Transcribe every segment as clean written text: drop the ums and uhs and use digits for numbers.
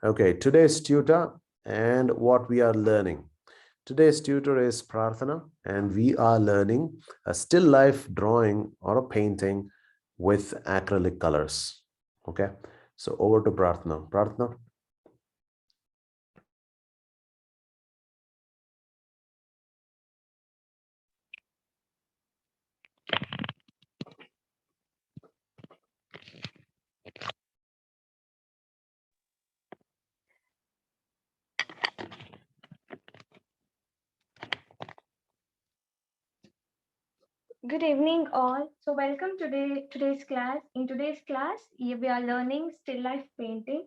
Okay, today's tutor and what we are learning. Today's tutor is Prarthana, and we are learning a still life drawing or a painting with acrylic colors. Okay, so over to Prarthana. Prarthana. Good evening, all. So, welcome to today's class. In today's class, we are learning still life painting.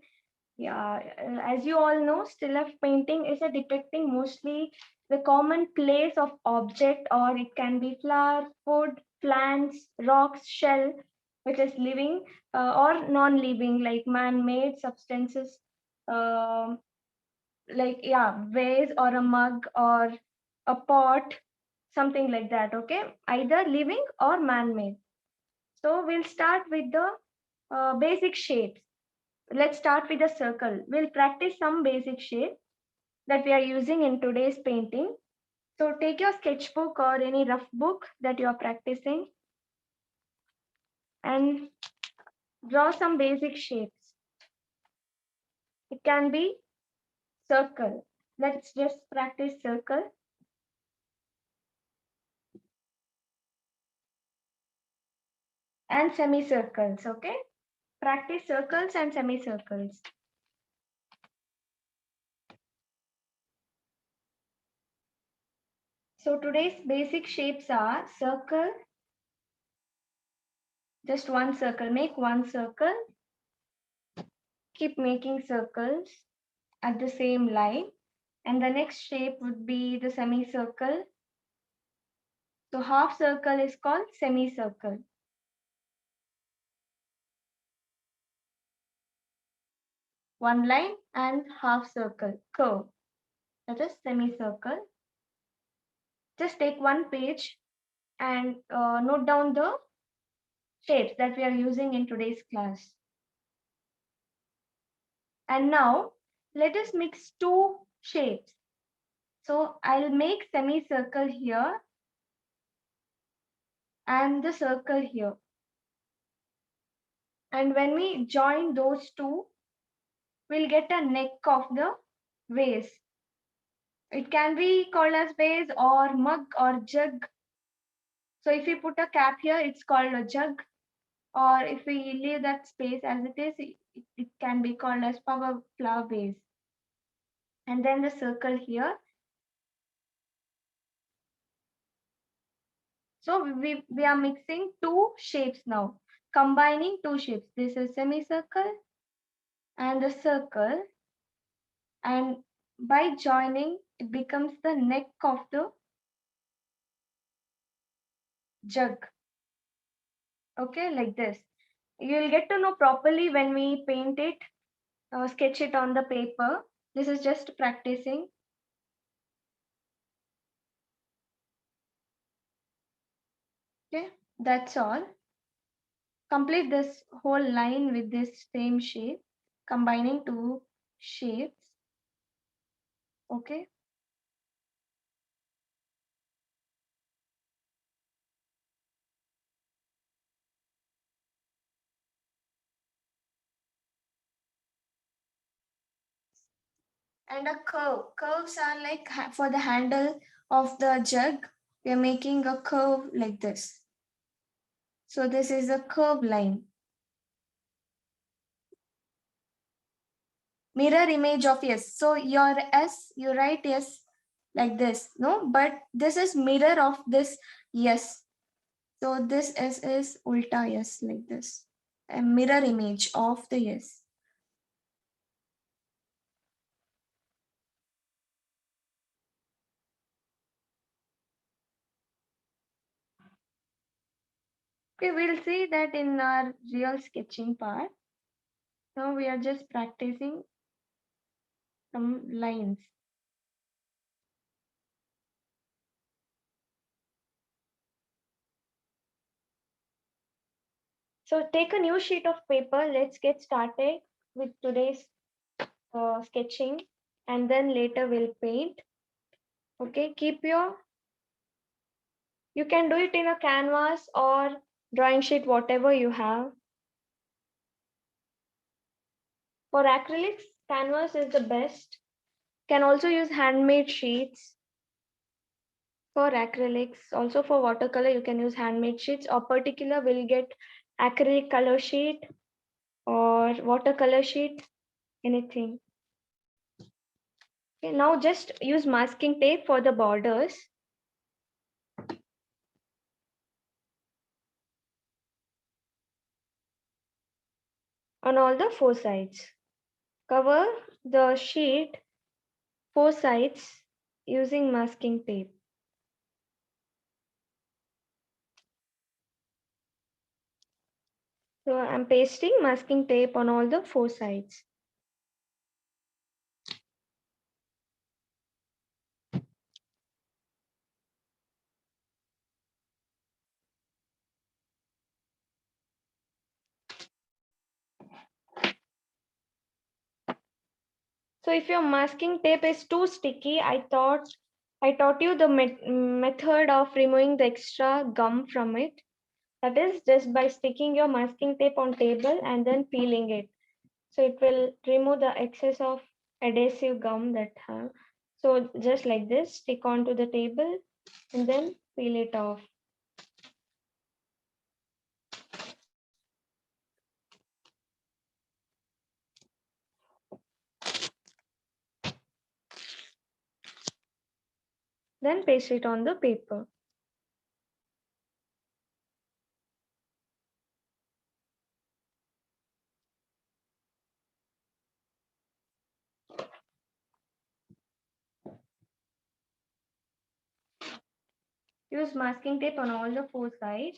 Yeah, as you all know, still life painting is a depicting mostly the common place of object, or it can be flower, food, plants, rocks, shell, which is living or non-living, like man-made substances, um like vase or a mug or a pot, something like that. Okay, either living or man-made. So we'll start with the basic shapes. Let's start with a circle. We'll practice some basic shapes that we are using in today's painting. So take your sketchbook or any rough book that you are practicing and draw some basic shapes. It can be circle. Let's just practice circle and semicircles. Okay, practice circles and semicircles. So today's basic shapes are circle, just one circle, make one circle, keep making circles at the same line, and the next shape would be the semicircle. So half circle is called semicircle. One line and half circle, curve, that is semicircle. Just take one page and note down the shapes that we are using in today's class. And now let us mix two shapes. So I'll make semicircle here and the circle here. And when we join those two, we'll get a neck of the vase. It can be called as vase or mug or jug. So if we put a cap here, it's called a jug. Or if we leave that space as it is, it can be called as flower vase. And then the circle here. So we are mixing two shapes now, combining two shapes. This is semicircle and the circle. And by joining, it becomes the neck of the jug. Okay, like this. You'll get to know properly when we paint it, sketch it on the paper. This is just practicing. Okay, that's all. Complete this whole line with this same shape, combining two shapes. Okay. And a curve. Curves are like for the handle of the jug, we are making a curve like this. So this is a curve line. Mirror image of yes. So your S, you write yes like this. No, but this is mirror of this yes. So this S is ulta yes like this. A mirror image of the yes. Okay, we'll see that in our real sketching part. Now we are just practicing some lines. So take a new sheet of paper. Let's get started with today's sketching, and then later we'll paint. Okay, you can do it in a canvas or drawing sheet, whatever you have. For acrylics, canvas is the best. Can also use handmade sheets for acrylics. Also for watercolor, you can use handmade sheets, or particular will get acrylic color sheet or watercolor sheet, anything. Okay, now just use masking tape for the borders. On all the four sides. Cover the sheet four sides using masking tape. So I'm pasting masking tape on all the four sides. So if your masking tape is too sticky, I taught you the method of removing the extra gum from it. That is just by sticking your masking tape on table and then peeling it. So it will remove the excess of adhesive gum that have. So just like this, stick onto the table and then peel it off. Then paste it on the paper. Use masking tape on all the four sides.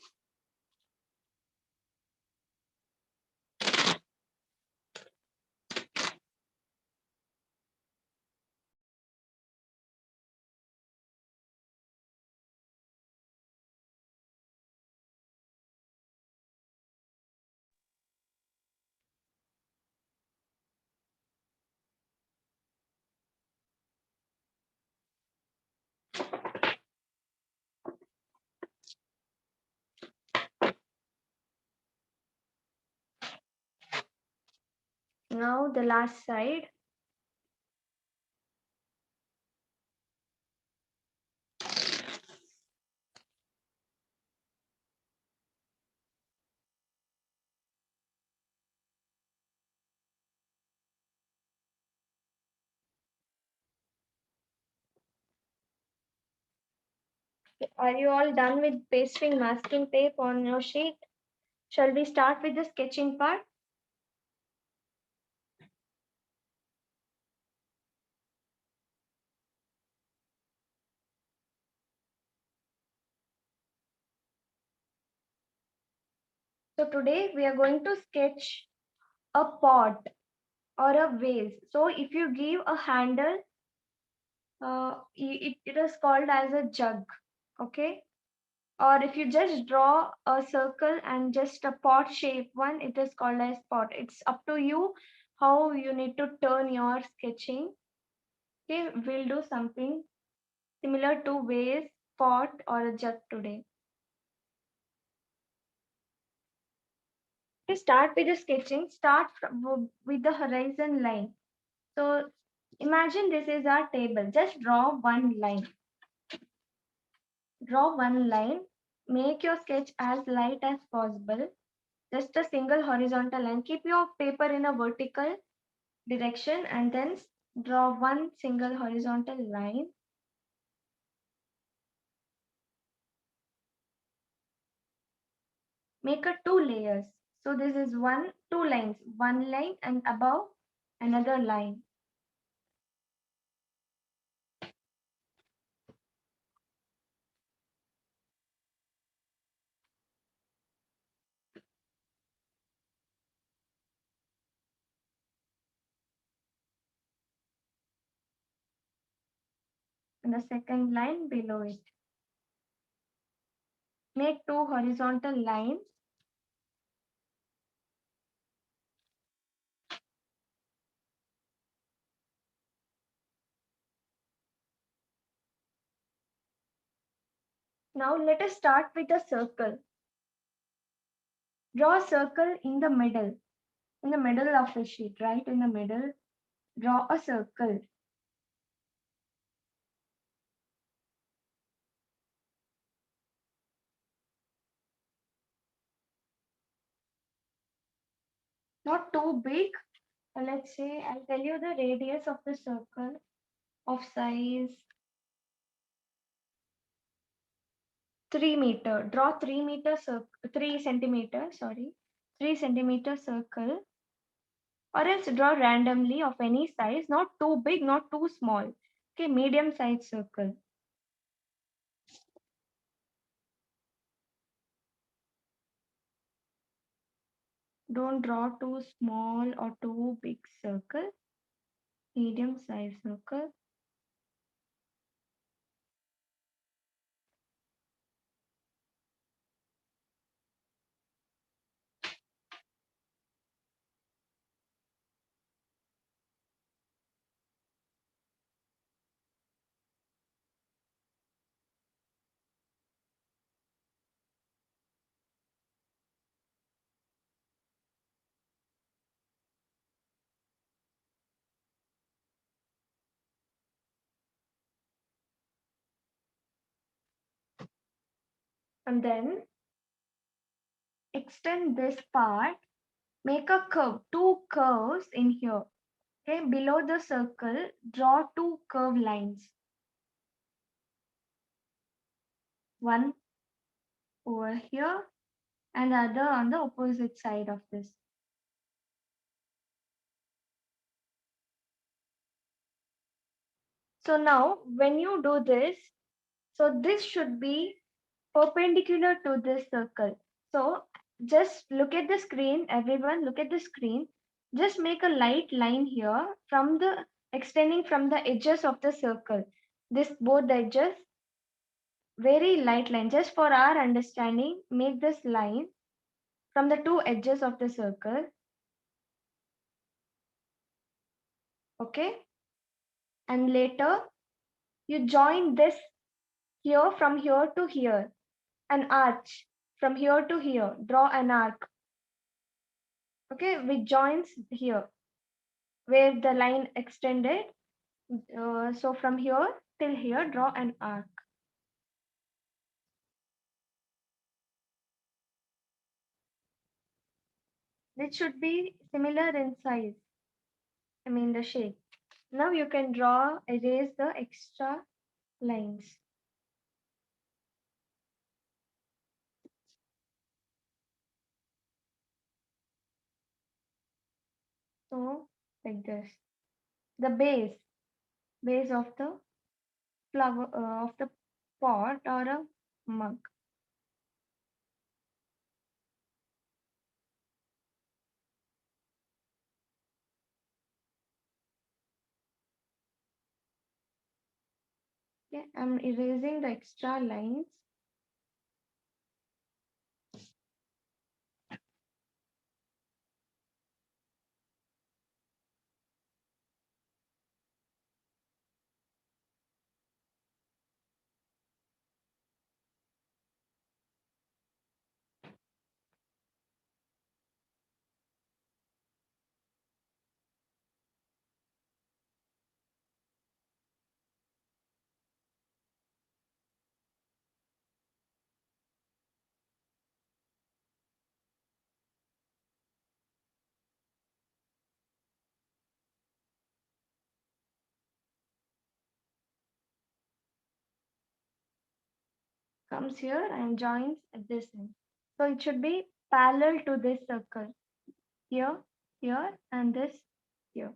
Now the last side. Are you all done with pasting masking tape on your sheet? Shall we start with the sketching part? So today we are going to sketch a pot or a vase. So if you give a handle, it is called as a jug. Okay. Or if you just draw a circle and just a pot shape one, it is called as pot. It's up to you how you need to turn your sketching. Okay, we'll do something similar to vase, pot, or a jug today. To start with the sketching, with the horizon line. So imagine this is our table. Just draw one line. Draw one line. Make your sketch as light as possible. Just a single horizontal line. Keep your paper in a vertical direction and then draw one single horizontal line. Make a two layers. So this is two lines, one line and above another line. And the second line below it. Make two horizontal lines. Now let us start with a circle. Draw a circle in the middle of the sheet, right in the middle. Draw a circle. Not too big. Let's say I'll tell you the radius of the circle of size 3 meter. Draw 3 meter circle, 3 centimeter, sorry, 3 centimeter circle, or else draw randomly of any size, not too big, not too small. Okay, medium size circle. Don't draw too small or too big circle. Medium size circle. And then extend this part. Make a curve, two curves in here. Okay, below the circle, draw two curve lines. One over here and the other on the opposite side of this. So now when you do this, so this should be perpendicular to this circle. So just look at the screen, everyone look at the screen. Just make a light line here from the extending from the edges of the circle. This both the edges, very light line. Just for our understanding, make this line from the two edges of the circle. Okay. And later you join this here from here to here. An arch from here to here. Draw an arc. Okay, which joins here where the line extended. So from here till here, draw an arc. This should be similar in size, I mean the shape. Now you can erase the extra lines. So like this. The base of the flower of the pot or a mug. Okay, I'm erasing the extra lines. Comes here and joins at this end. So it should be parallel to this circle. Here, here, and this here.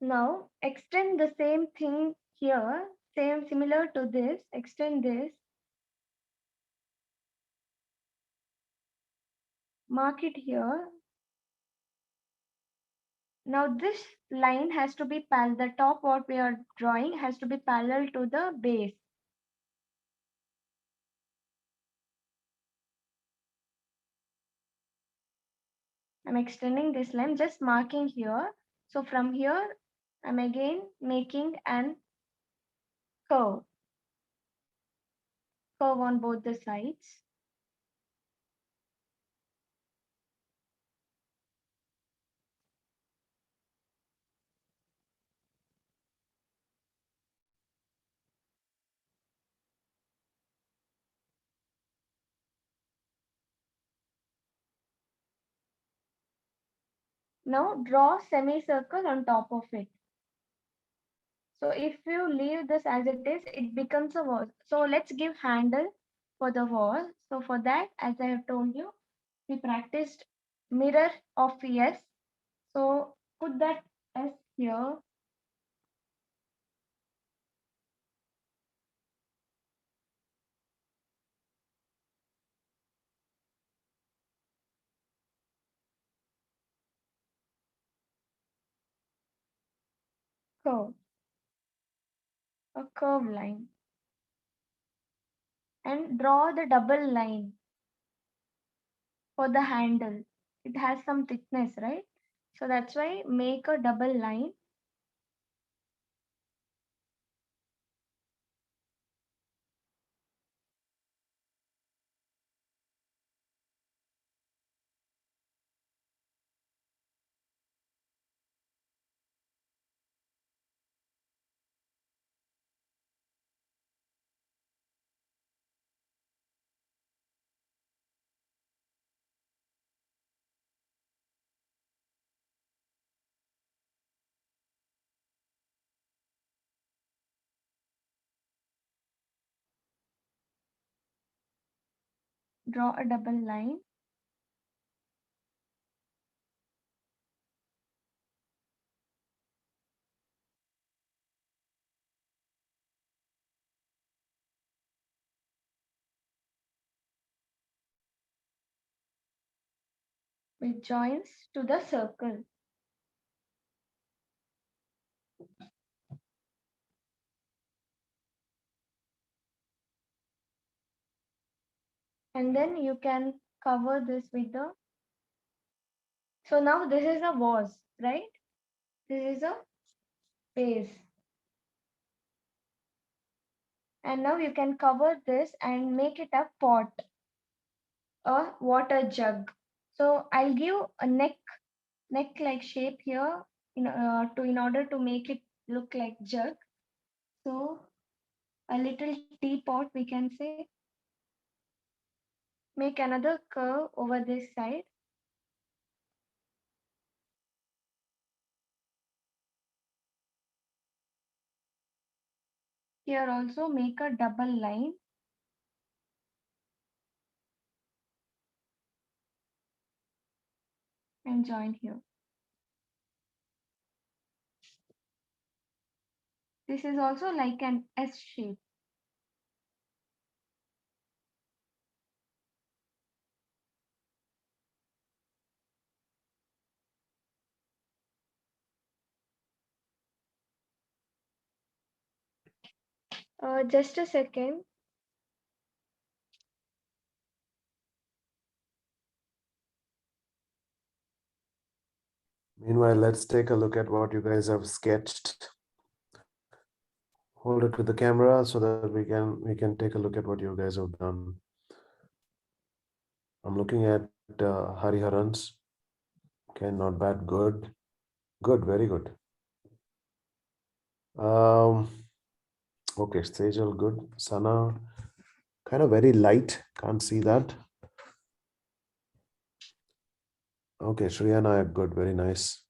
Now extend the same thing here, same similar to this, extend this, mark it here, Now this line has to be parallel, the top what we are drawing has to be parallel to the base. I'm extending this line, just marking here. So from here, I'm again making an curve, curve on both the sides. Now draw semicircle on top of it. So if you leave this as it is, it becomes a wall. So let's give handle for the wall. So for that, as I have told you, we practiced mirror of S. So put that S here. Curve, a curve line. And draw the double line for the handle. It has some thickness, right? So that's why make a double line. Draw a double line. Which joins to the circle. And then you can cover this with the. So now this is a vase, right? This is a base. And now you can cover this and make it a pot, a water jug. So I'll give a neck like shape here in order to make it look like jug. So a little teapot we can say. Make another curve over this side. Here also make a double line and join here. This is also like an S shape. Just a second. Meanwhile, let's take a look at what you guys have sketched. Hold it to the camera so that we can take a look at what you guys have done. I'm looking at Hariharans. Okay, not bad. Good. Good, very good. Okay, Sejal, good. Sana, kind of very light. Can't see that. Okay, Shreya Nayak, good, very nice.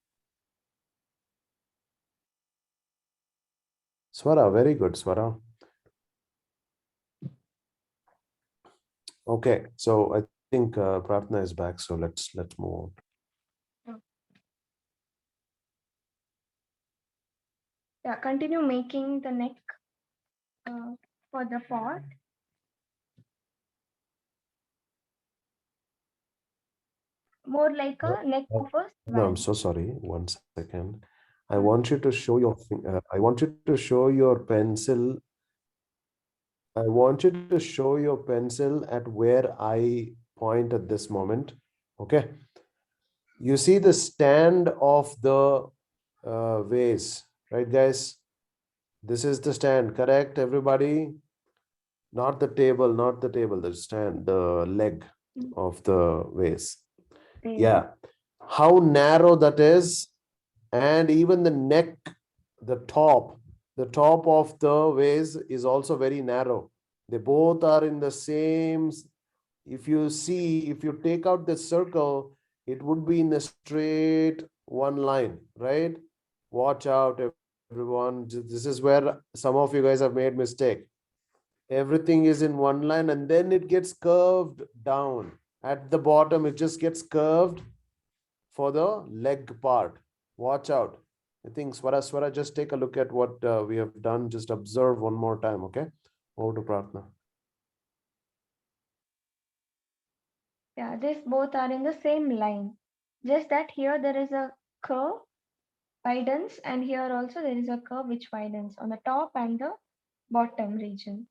Swara, very good, Swara. Okay, so I think Pratna is back, so let's move on. Yeah, continue making the neck for the pot. more like a neck of a No, I'm swan. so sorry. One second. I Hmm. want you to show your I want you to show your pencil. I want you to show your pencil at where I point at this moment. Okay. You see the stand of the vase, right, guys? This is the stand, correct, everybody? Not the table, not the table, the stand, the leg Mm, of the vase. yes. Yeah. How narrow that is, and even the neck, the top of the vase is also very narrow. They both are in the same. If you see, if you take out the circle, it would be in a straight one line, right? Watch out, everyone. This is where some of you guys have made mistake. Everything is in one line and then it gets curved down. At the bottom, it just gets curved for the leg part. Watch out. I think Swara, just take a look at what we have done. Just observe one more time, okay? Over to Pratna. Yeah, these both are in the same line. Just that here there is a curve widens, and here also there is a curve which widens on the top and the bottom region.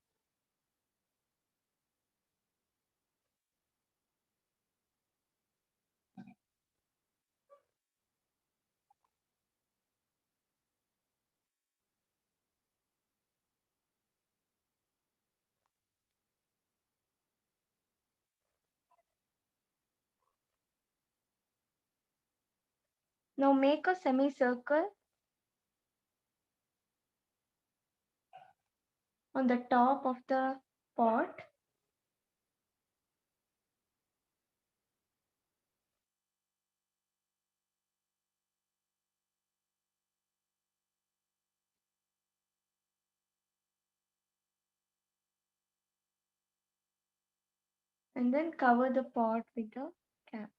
Now make a semicircle on the top of the pot, and then cover the pot with the cap.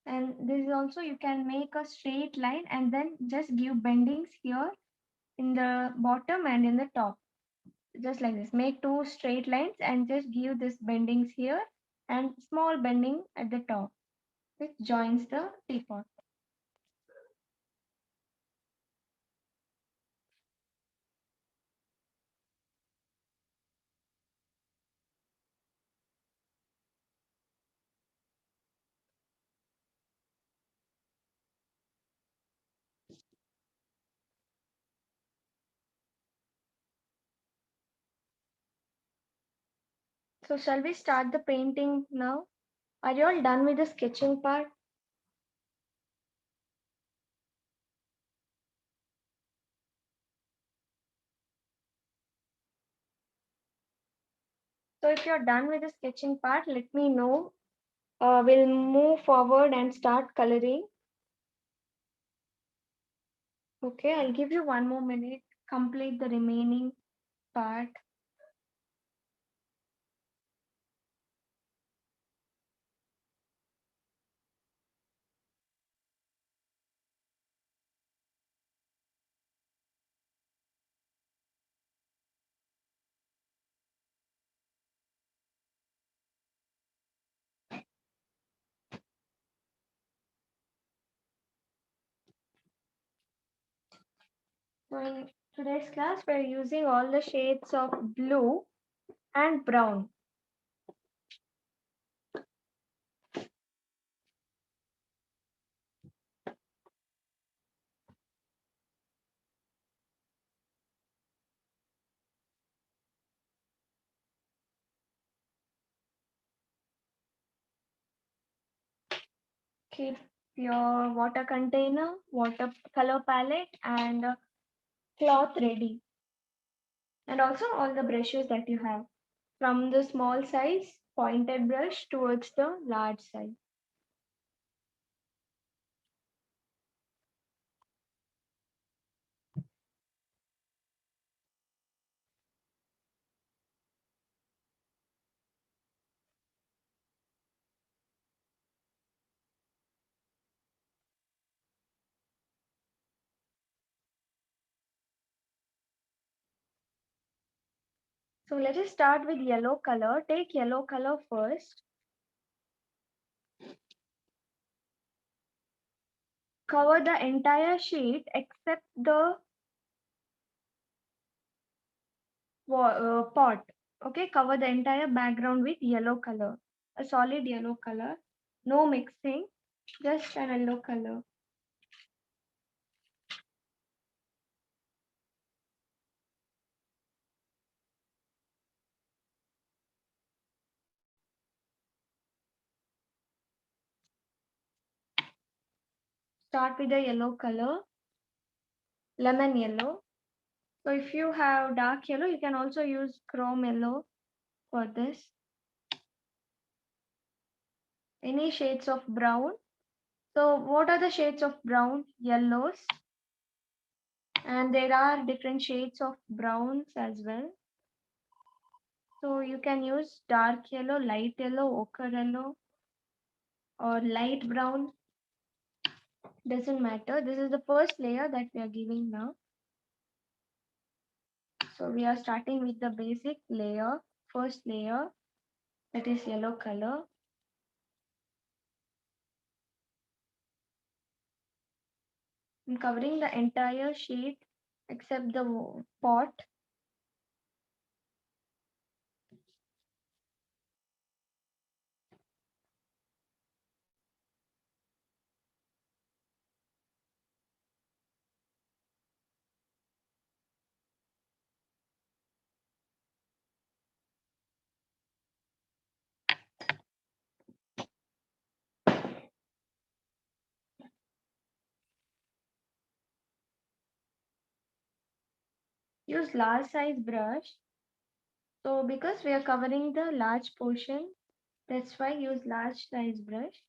And this is also you can make a straight line and then just give bendings here in the bottom and in the top. Just like this. Make two straight lines and just give this bendings here and small bending at the top, which joins the teapot. So shall we start the painting now? Are you all done with the sketching part? So if you're done with the sketching part, let me know. We'll move forward and start coloring. Okay, I'll give you one more minute. Complete the remaining part. So in today's class, we're using all the shades of blue and brown. Keep your water container, water color palette, and cloth ready. And also all the brushes that you have, from the small size pointed brush towards the large size. So let us start with yellow color. Take yellow color first. Cover the entire sheet except the pot. Okay, cover the entire background with yellow color, a solid yellow color. No mixing, just a yellow color. Start with the yellow color, lemon yellow. So if you have dark yellow, you can also use chrome yellow for this. Any shades of brown. So what are the shades of brown? Yellows. And there are different shades of browns as well. So you can use dark yellow, light yellow, ochre yellow, or light brown. Doesn't matter. This is the first layer that we are giving now. So we are starting with the basic layer, first layer, that is yellow color. I'm covering the entire sheet except the pot. Use large size brush. So because we are covering the large portion, that's why use large size brush.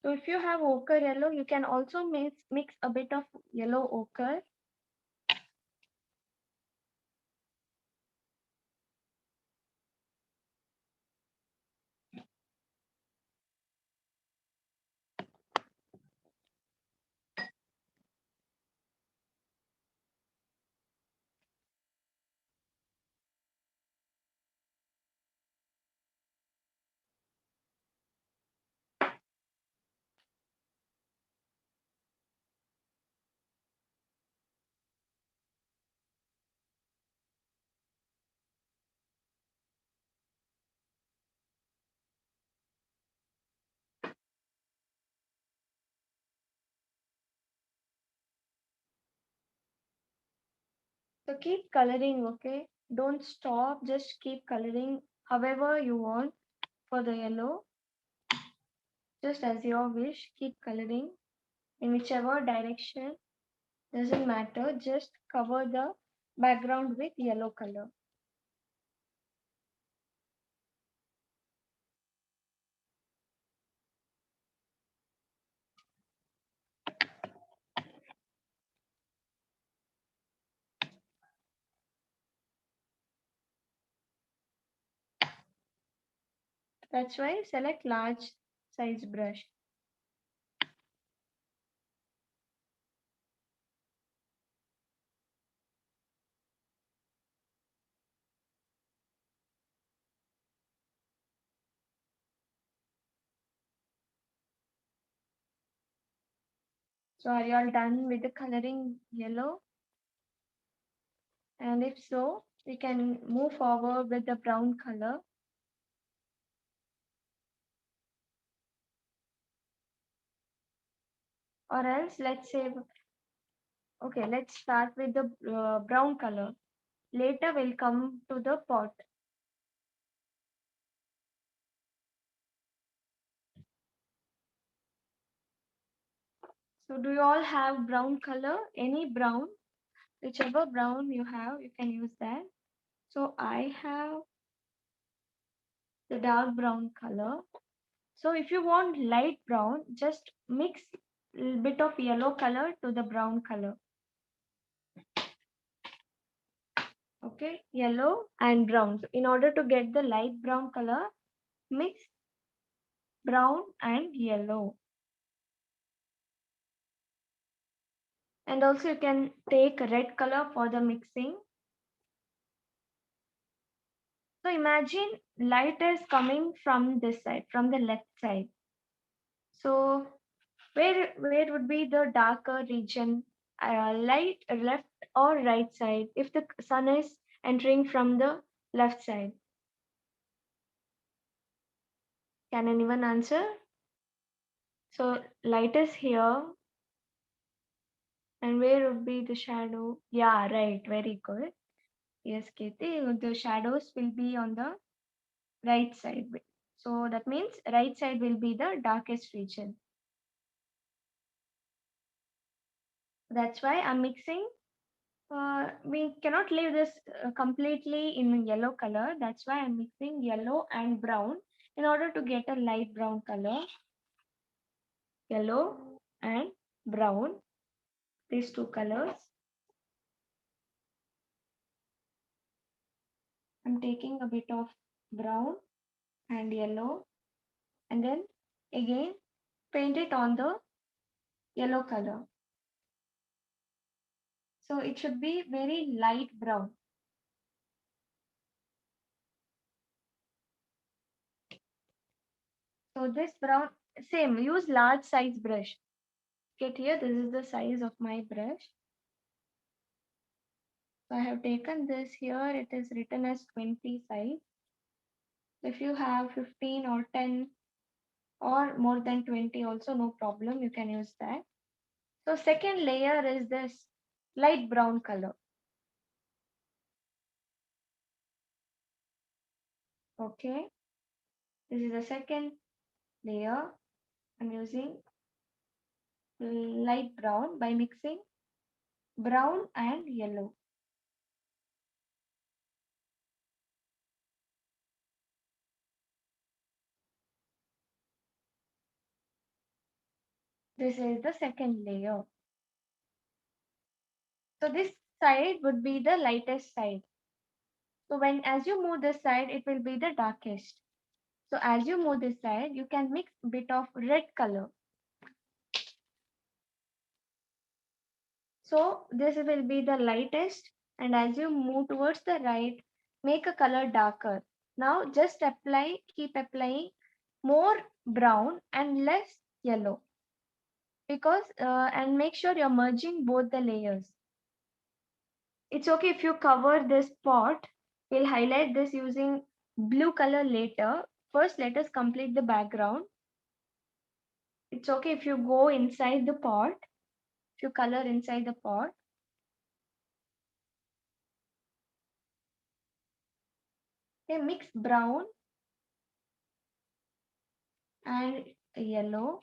So if you have ochre yellow, you can also mix a bit of yellow ochre. So keep coloring, okay? Don't stop, just keep coloring however you want for the yellow. Just as your wish, keep coloring in whichever direction, doesn't matter, just cover the background with yellow color. That's why select large size brush. So are you all done with the coloring yellow? And if so, we can move forward with the brown color. Or else let's say, okay, let's start with the brown color. Later we'll come to the pot. So do you all have brown color? Any brown? Whichever brown you have, you can use that. So I have the dark brown color. So if you want light brown, just mix a bit of yellow color to the brown color. Okay, yellow and brown. So in order to get the light brown color, mix brown and yellow. And also you can take red color for the mixing. So imagine light is coming from this side, from the left side. So where would be the darker region, light left or right side if the sun is entering from the left side? Can anyone answer? So light is here, and where would be the shadow? Yeah, right, very good. Yes, Kirti, the shadows will be on the right side. So that means right side will be the darkest region. That's why I'm mixing. We cannot leave this completely in yellow color. That's why I'm mixing yellow and brown in order to get a light brown color. Yellow and brown, these two colors. I'm taking a bit of brown and yellow and then again paint it on the yellow color. So it should be very light brown. So this brown, same, use large size brush. Get here, this is the size of my brush. So I have taken this here, it is written as 20 size. If you have 15 or 10 or more than 20 also, no problem, you can use that. So second layer is this light brown color. Okay, this is the second layer. I'm using light brown by mixing brown and yellow. This is the second layer. So this side would be the lightest side. So when as you move this side, it will be the darkest. So as you move this side, you can mix a bit of red color. So this will be the lightest, and as you move towards the right, make a color darker. Now just apply, keep applying more brown and less yellow, because and make sure you're merging both the layers. It's okay if you cover this pot. We'll highlight this using blue color later. First, let us complete the background. It's okay if you go inside the pot, if you color inside the pot. Okay, mix brown and yellow.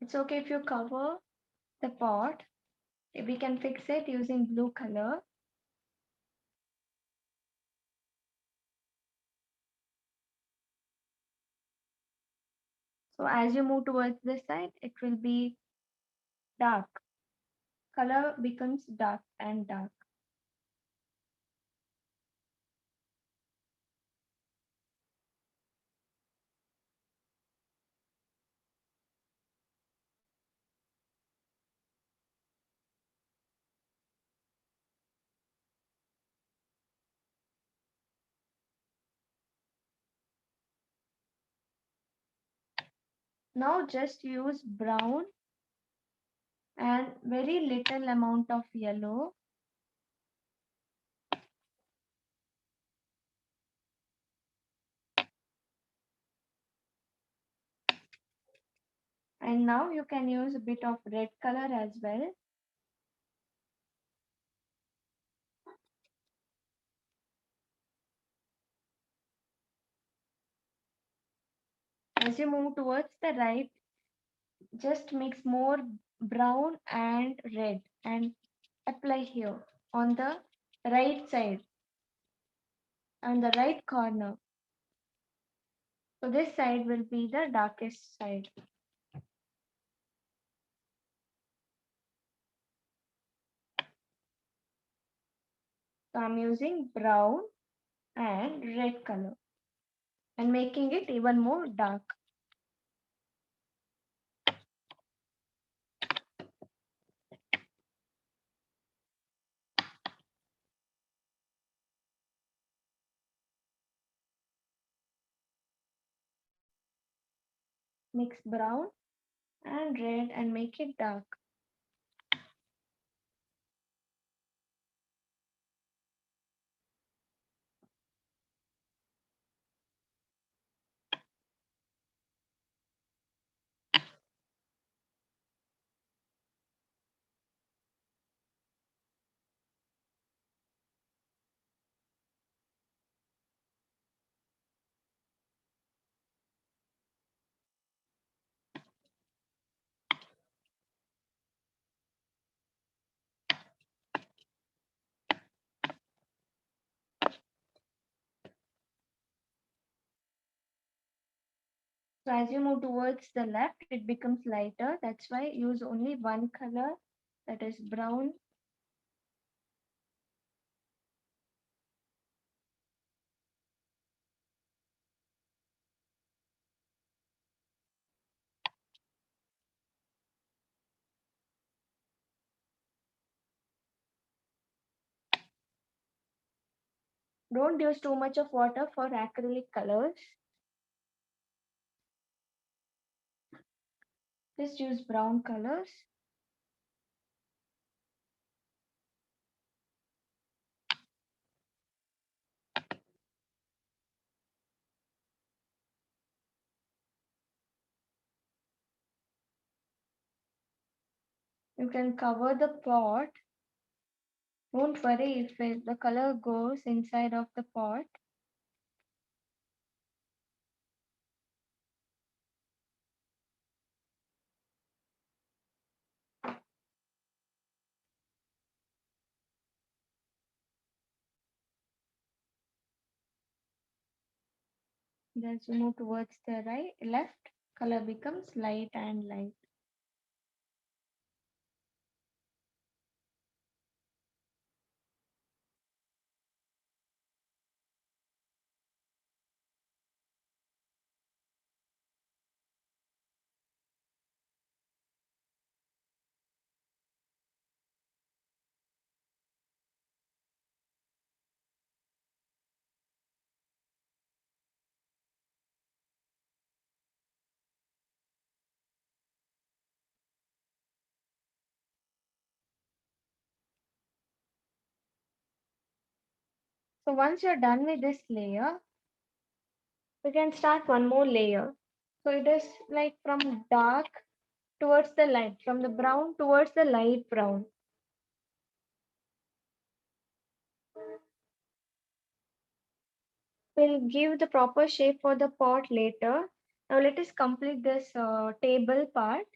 It's okay if you cover the pot. We can fix it using blue color. So as you move towards this side, it will be dark. Color becomes dark and dark. Now just use brown and very little amount of yellow. And now you can use a bit of red color as well. As you move towards the right, just mix more brown and red and apply here on the right side, on the right corner. So this side will be the darkest side. So I'm using brown and red color and making it even more dark. Mix brown and red and make it dark. So as you move towards the left, it becomes lighter. That's why use only one color, that is brown. Don't use too much of water for acrylic colors. Just use brown colors. You can cover the pot. Don't worry if the color goes inside of the pot. As you move towards the right, left, color becomes light and light. So once you're done with this layer, we can start one more layer. So it is like from dark towards the light, from the brown towards the light brown. We'll give the proper shape for the pot later. Now let us complete this table part.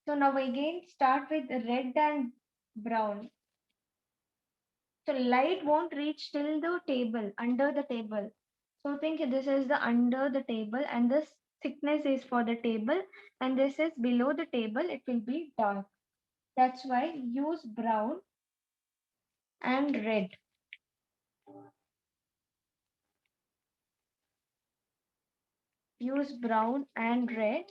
So now again start with red and brown. So light won't reach till the table, under the table. So think this is the under the table and this thickness is for the table and this is below the table, it will be dark. That's why use brown and red. Use brown and red.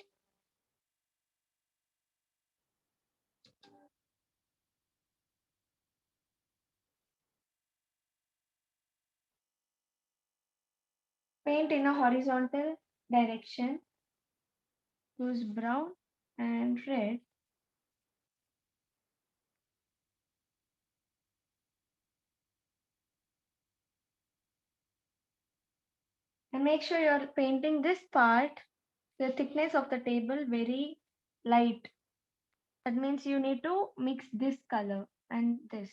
Paint in a horizontal direction. Use brown and red. And make sure you're painting this part, the thickness of the table, very light. That means you need to mix this color and this.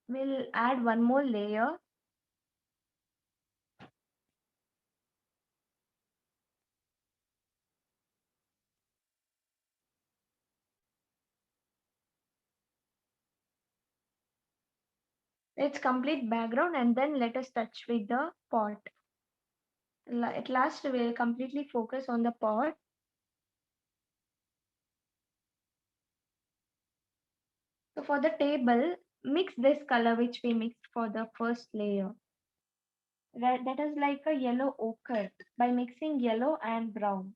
We'll add one more layer. Let's complete background and then let us touch with the pot. At last, we'll completely focus on the pot. So for the table, mix this color which we mixed for the first layer. That is like a yellow ochre by mixing yellow and brown.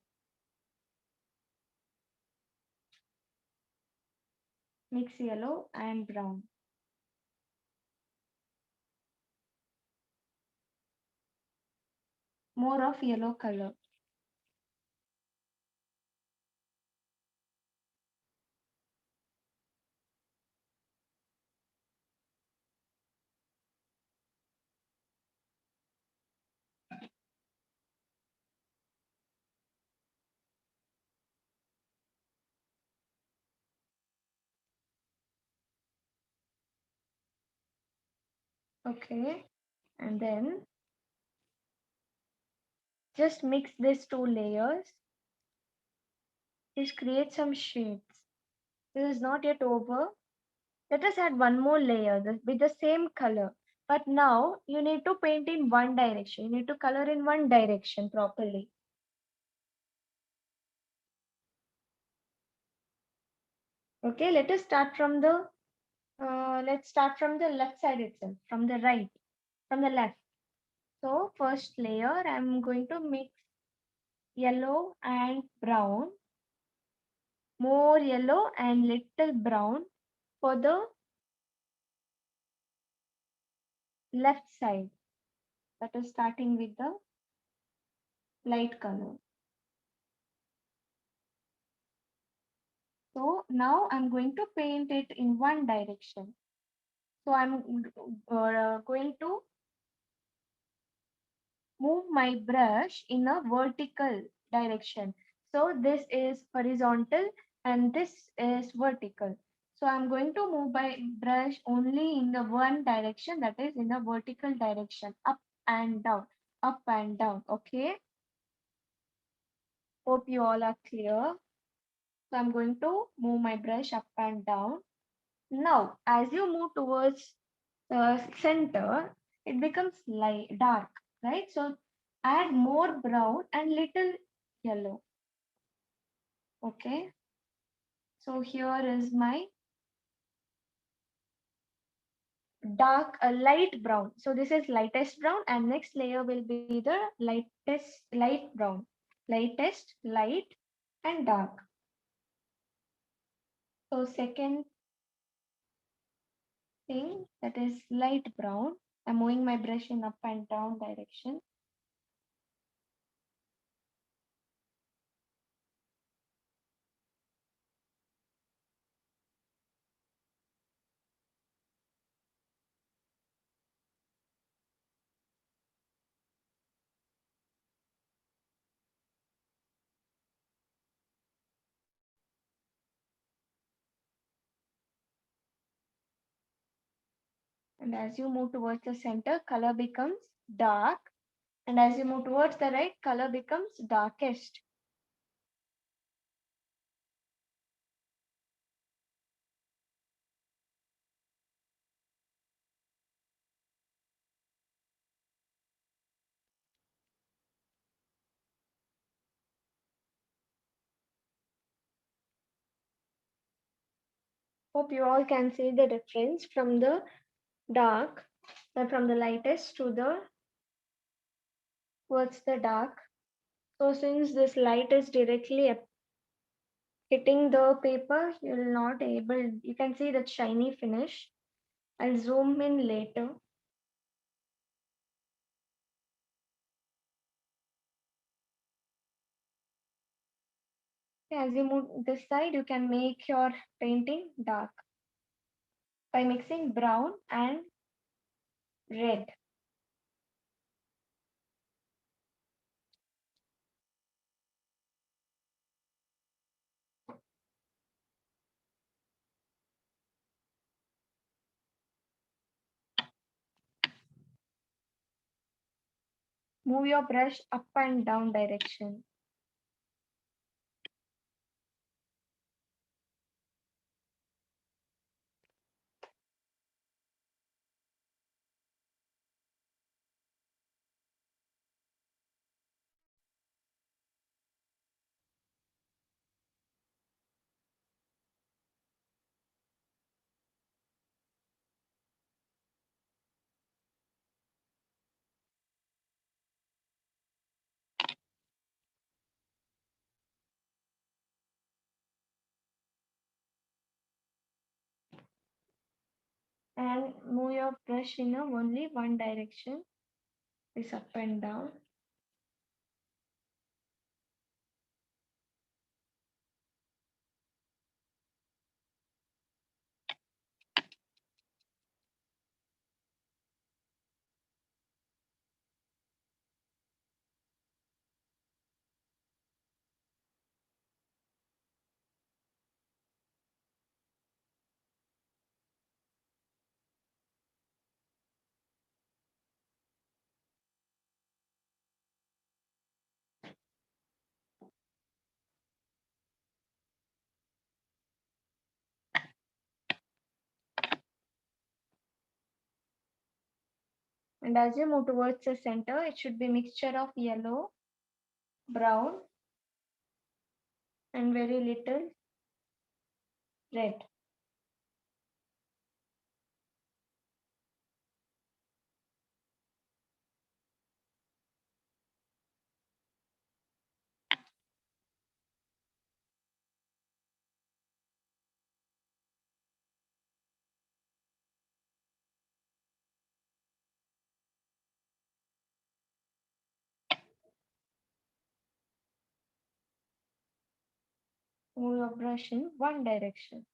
Mix yellow and brown. More of yellow color. Okay. And then just mix these two layers. Just create some shades. This is not yet over. Let us add one more layer with the same color. But now you need to paint in one direction. You need to color in one direction properly. Okay, let us start from the let's start from the left side itself, from the right, from the left. So first layer, I'm going to mix yellow and brown, more yellow and little brown for the left side. That is starting with the light color. So now I'm going to paint it in one direction. So I'm going to move my brush in a vertical direction. So this is horizontal and this is vertical. So I'm going to move my brush only in the one direction, that is in the vertical direction, up and down, up and down. Okay. Hope you all are clear. So I'm going to move my brush up and down. Now, as you move towards the center, it becomes light, dark, right? So add more brown and little yellow. Okay. So here is my dark, light brown. So this is lightest brown, and next layer will be the lightest light brown, lightest light and dark. So second thing, that is light brown. I'm moving my brush in up and down direction. And as you move towards the center, color becomes dark. And as you move towards the right, color becomes darkest. Hope you all can see the difference from the dark, from the lightest to the towards the dark. So since this light is directly hitting the paper, you'll not able, you can see that shiny finish. I'll zoom in later. As you move this side, you can make your painting dark by mixing brown and red. Move your brush up and down direction. And move your brush in only one direction, is up and down. And as you move towards the center, it should be mixture of yellow, brown, and very little red. Move your brush in one direction.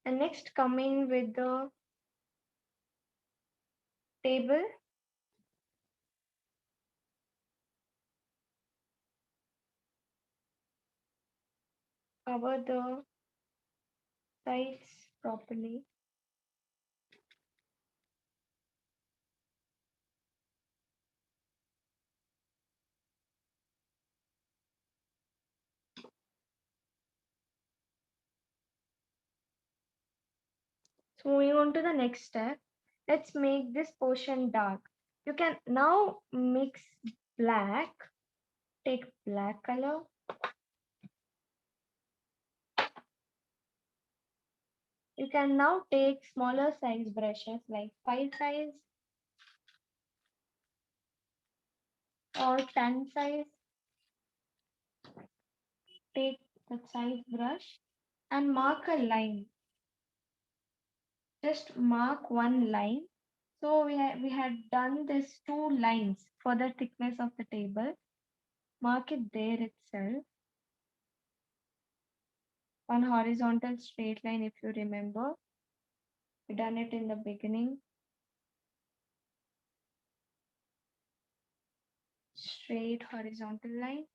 And next, come in with the table. Cover the sides properly. So moving on to the next step, let's make this portion dark. You can now mix black, take black color. You can now take smaller size brushes like 5 size or 10 size. Take the size brush and mark a line. Just mark one line. So we had done this 2 lines for the thickness of the table. Mark it there itself. One horizontal straight line, if you remember. We done it in the beginning. Straight horizontal line.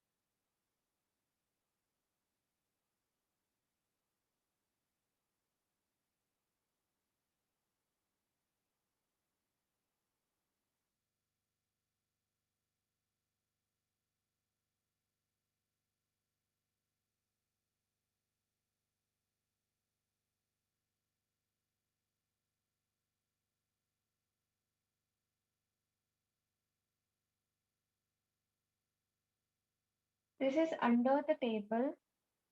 This is under the table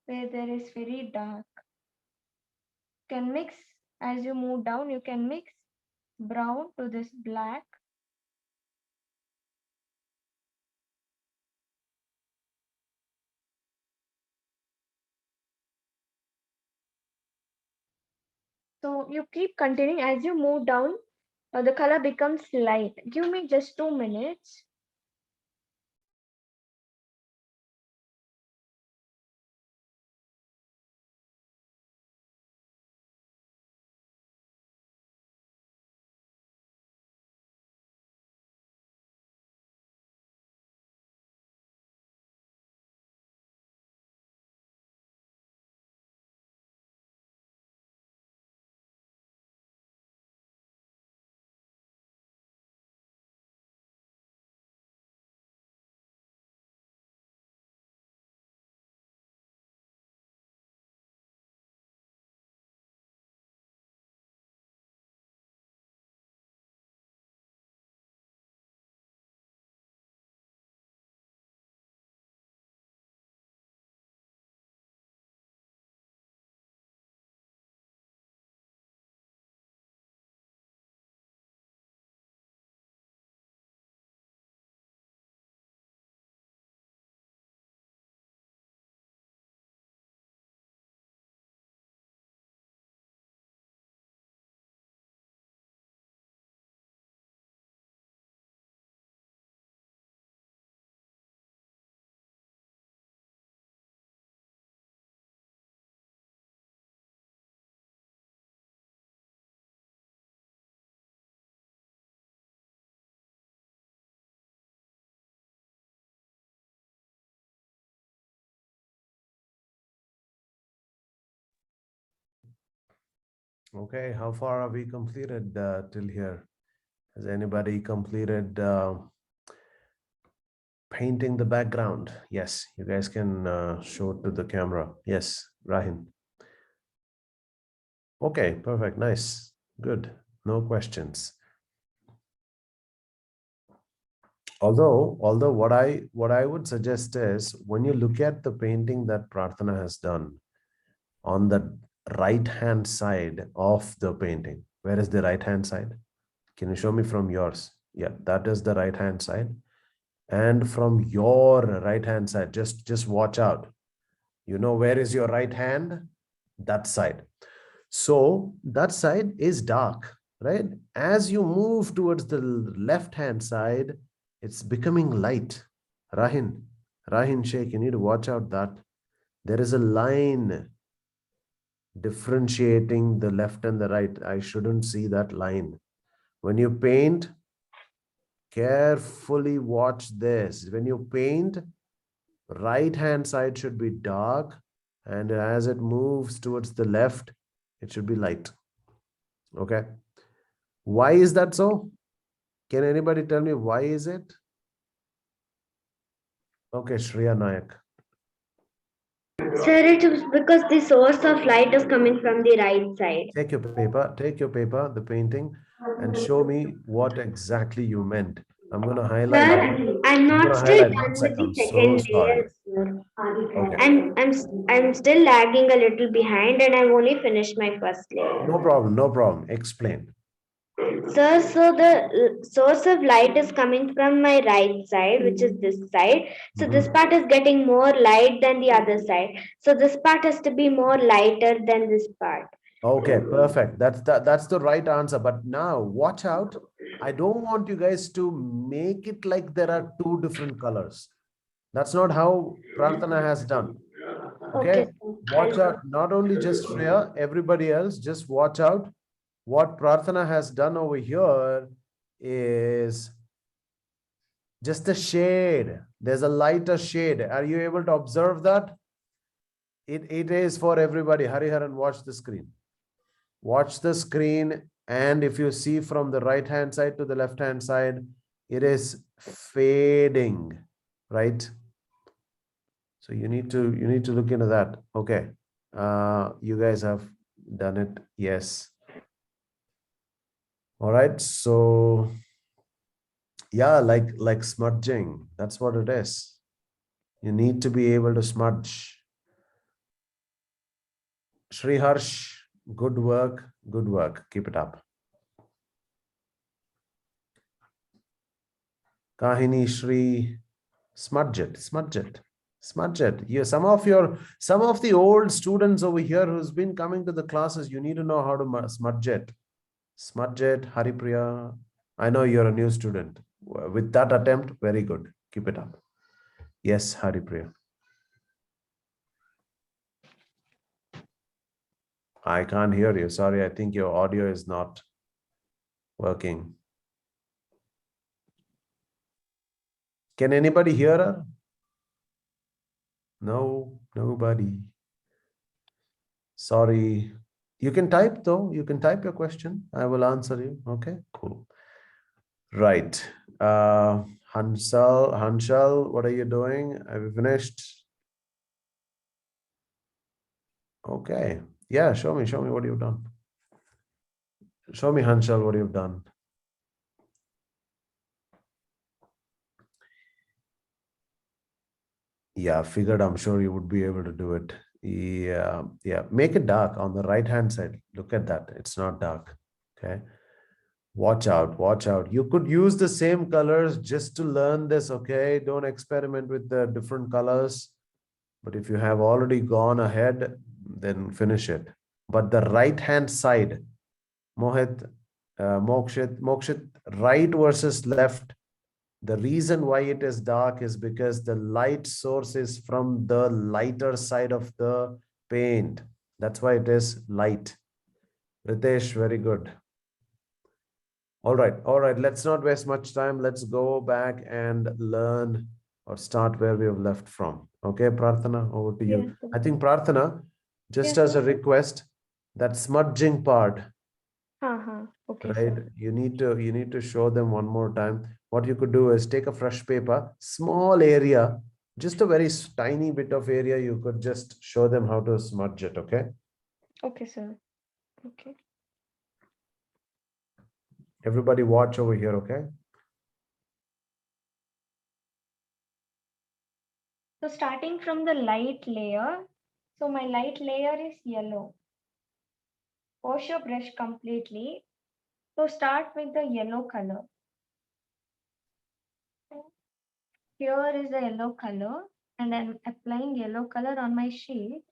where there is very dark. You can mix as you move down, you can mix brown to this black. So you keep continuing as you move down, the color becomes light. Give me just 2 minutes. Okay, how far have we completed till here? Has anybody completed painting the background? Yes, you guys can show it to the camera. Yes, Rahin. Okay, perfect, nice, good. No questions. Although what I would suggest is when you look at the painting that Prarthana has done on the right hand side of the painting, where is the right hand side? Can you show me from yours? Yeah, that is the right hand side. And from your right hand side, just watch out. You know where is your right hand? That side. So that side is dark, right? As you move towards the left hand side, it's becoming light. Rahin, Rahin Sheikh, you need to watch out that there is a line differentiating the left and the right. I shouldn't see that line. When you paint, carefully watch this. When you paint, right hand side should be dark, and as it moves towards the left, it should be light. Okay. Why is that so? Can anybody tell me why is it? Okay, Shreya Nayak. Sir, it is because the source of light is coming from the right side. Take your paper, the painting, and show me what exactly you meant. I'm going to highlight it. Sir, I'm I'm going not to still highlight one done with second. the I'm so second sorry. layer, sir. Okay. I'm still lagging a little behind, and I've only finished my first layer. No problem. No problem. Explain. Sir, so the source of light is coming from my right side, which is this side. So this Mhm. part is getting more light than the other side. So this part has to be more lighter than this part. Okay, perfect. That's the right answer. But now watch out. I don't want you guys to make it like there are two different colors. That's not how Prarthana has done. Okay, Okay. sir. Watch out. Not only just Shreya, everybody else, just watch out. What Prarthana has done over here is just a shade. There's a lighter shade. Are you able to observe that? It is for everybody. Hariharan, watch the screen. Watch the screen, and if you see from the right hand side to the left hand side, it is fading, right? So you need to look into that. Okay. You guys have done it. Yes. All right. So yeah, like smudging. That's what it is. You need to be able to smudge. Shri Harsh, good work. Good work. Keep it up. Kahini Shri, smudge it, smudge it, smudge it. You, some of the old students over here who's been coming to the classes, you need to know how to smudge it. Smudge it, Haripriya. I know you're a new student. With that attempt, very good. Keep it up. Yes, Haripriya. I can't hear you. Sorry, I think your audio is not working. Can anybody hear her? No, nobody. Sorry. You can type though. You can type your question. I will answer you. Okay, cool. Right. Hanshal, what are you doing? Have you finished? Okay. Yeah, show me what you've done. Show me, Hanshal, what you've done. Yeah, figured I'm sure you would be able to do it. Yeah, yeah. Make it dark on the right hand side. Look at that. It's not dark. Okay. Watch out, watch out. You could use the same colors just to learn this, okay? Don't experiment with the different colors. But if you have already gone ahead, then finish it. But the right hand side, Mohit, Mokshit, right versus left. The reason why it is dark is because the light source is from the lighter side of the paint. That's why it is light. Ritesh, very good. All right. Let's not waste much time. Let's go back and learn or start where we have left from. Okay, Prarthana, over to Yes, you. sir. I think Prarthana, just Yes, as sir. a request, that smudging part, Okay, right? sir. You need to show them one more time. What you could do is take a fresh paper, small area, just a very tiny bit of area. You could just show them how to smudge it. Okay. Okay, sir. Okay. Everybody watch over here. Okay. So starting from the light layer. So my light layer is yellow. Wash your brush completely. So start with the yellow color. Here is the yellow color, and I'm applying yellow color on my sheet.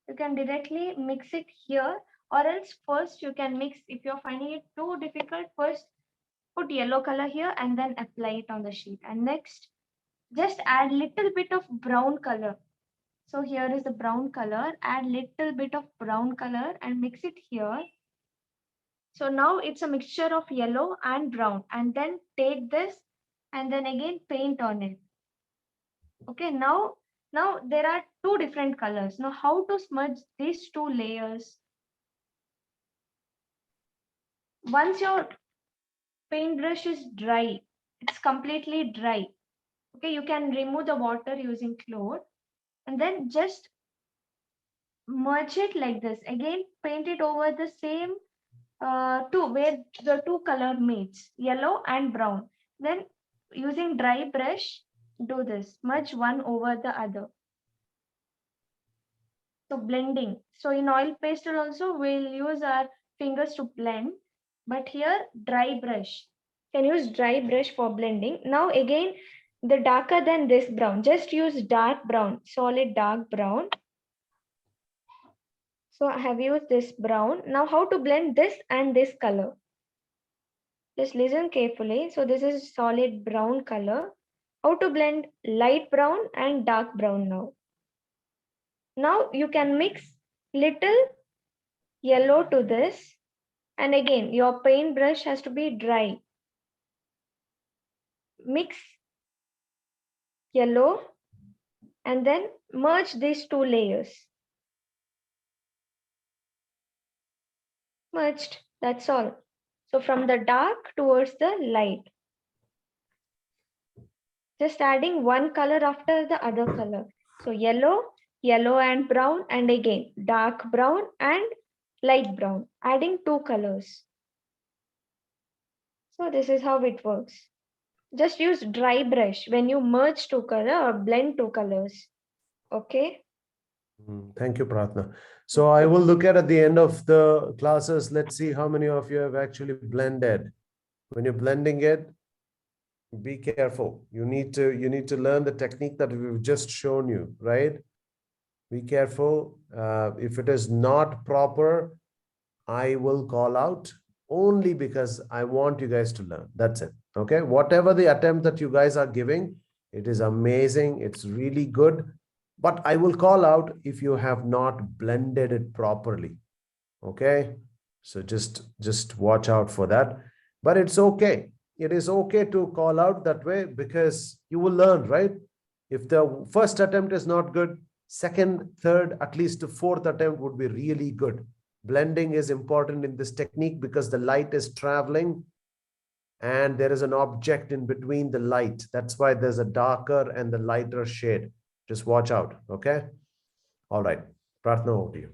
You can directly mix it here, or else first you can mix. If you're finding it too difficult, first put yellow color here and then apply it on the sheet. And next, just add little bit of brown color. So here is the brown color. Add little bit of brown color and mix it here. So now it's a mixture of yellow and brown. And then take this and then again paint on it. Okay, now there are two different colors. Now how to smudge these two layers? Once your paintbrush is dry, it's completely dry. Okay, you can remove the water using cloth and then just merge it like this. Again, paint it over the same two where the two color meets, yellow and brown. Then using dry brush, do this, merge one over the other. So blending. So in oil pastel also we'll use our fingers to blend, but here dry brush. Can use dry brush for blending. Now again, the darker than this brown, just use dark brown, solid dark brown. So I have used this brown. Now how to blend this and this color? Just listen carefully. So this is solid brown color. How to blend light brown and dark brown now? Now you can mix little yellow to this, and again your paintbrush has to be dry. Mix yellow and then merge these two layers. Merged, that's all. So from the dark towards the light, just adding one color after the other color. So yellow, yellow and brown, and again dark brown and light brown, adding two colors. So this is how it works. Just use dry brush when you merge two color or blend two colors. Okay. Thank you, Pratna. So I will look at the end of the classes. Let's see how many of you have actually blended. When you're blending it, be careful. You need to learn the technique that we've just shown you, right? Be careful. If it is not proper, I will call out only because I want you guys to learn. That's it. Okay. Whatever the attempt that you guys are giving, it is amazing. It's really good. But I will call out if you have not blended it properly. Okay. So just watch out for that. But it's okay. It is okay to call out that way because you will learn, right? If the first attempt is not good, second, third, at least the fourth attempt would be really good. Blending is important in this technique because the light is traveling and there is an object in between the light. That's why there's a darker and the lighter shade. Just watch out. Okay. All right. Pratna, over to you.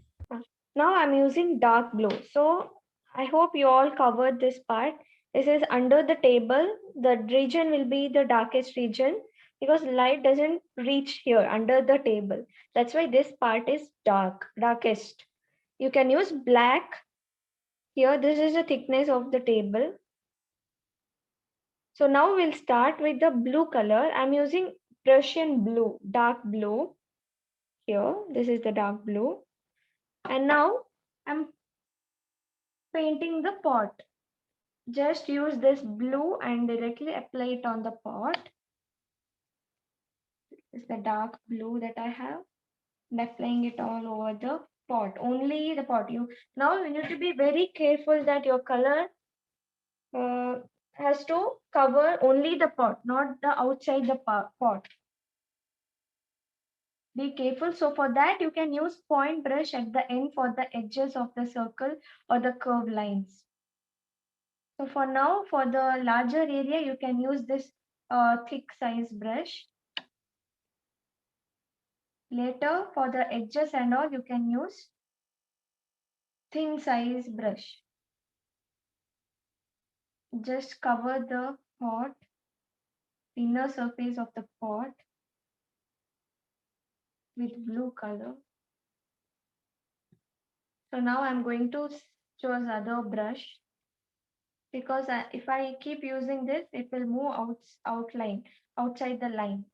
Now I'm using dark blue. So I hope you all covered this part. This is under the table. The region will be the darkest region because light doesn't reach here under the table. That's why this part is darkest. You can use black here. This is the thickness of the table. So now we'll start with the blue color. I'm using Prussian blue, dark blue here. This is the dark blue. And now I'm painting the pot. Just use this blue and directly apply it on the pot. It's the dark blue that I have. And applying it all over the pot. Only the pot. Now you need to be very careful that your color uh, has to cover only the pot, not the outside the pot. Be careful. So for that, you can use point brush at the end for the edges of the circle or the curved lines. So for now, for the larger area, you can use this thick size brush. Later, for the edges and all, you can use thin size brush. Just cover the pot, inner surface of the pot with blue color. So now I'm going to choose other brush because if I keep using this, it will move outside the line.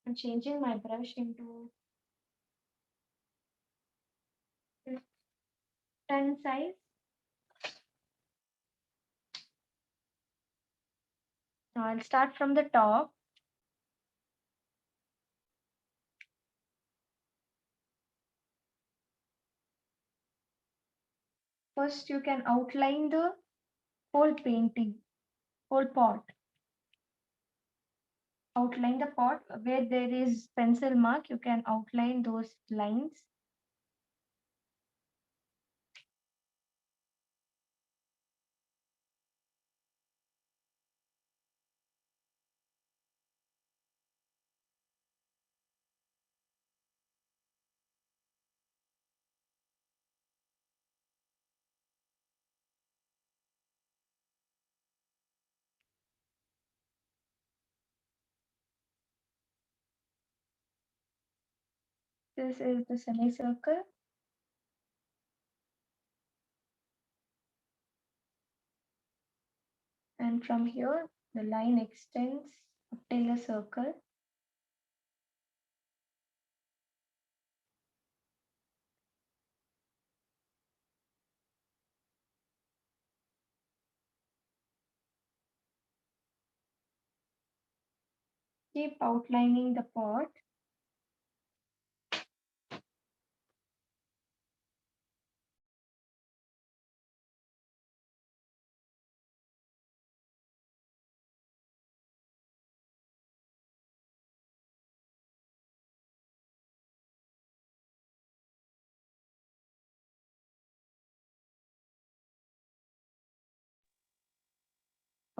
I'm changing my brush into 10 size. Now I'll start from the top. First, you can outline the whole painting, whole pot. Outline the pot where there is pencil mark. You can outline those lines. This is the semicircle. And from here, the line extends up till a circle. Keep outlining the pot.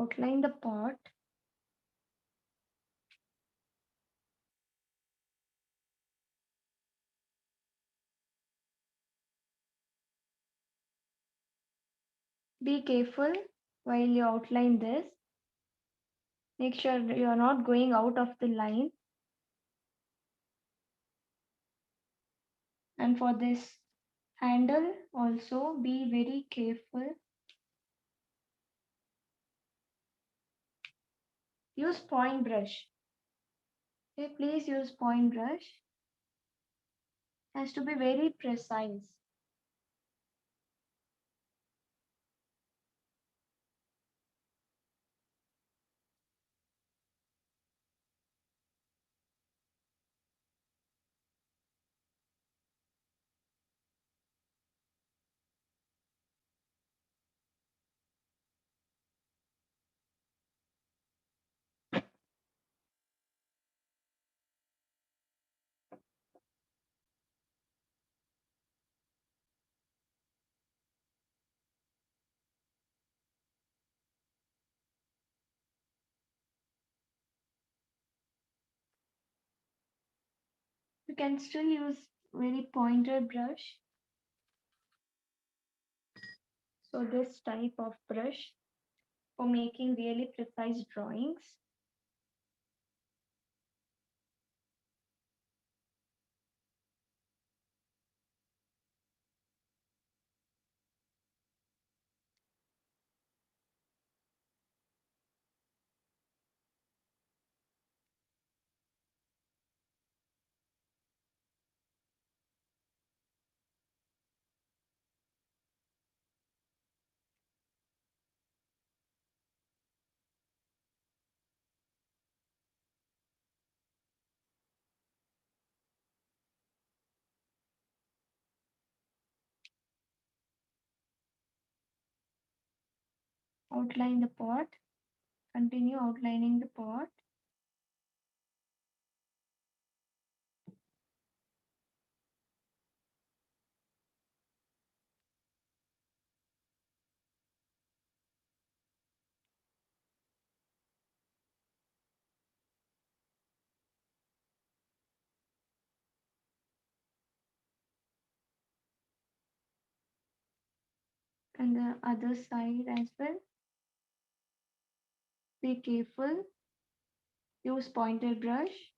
Outline the pot. Be careful while you outline this. Make sure you are not going out of the line. And for this handle also, be very careful. Use point brush. Okay, please use point brush. Has to be very precise. You can still use very pointed brush. So this type of brush for making really precise drawings. Outline the pot. Continue outlining the pot. and the other side as well. Be careful. Use pointed brush.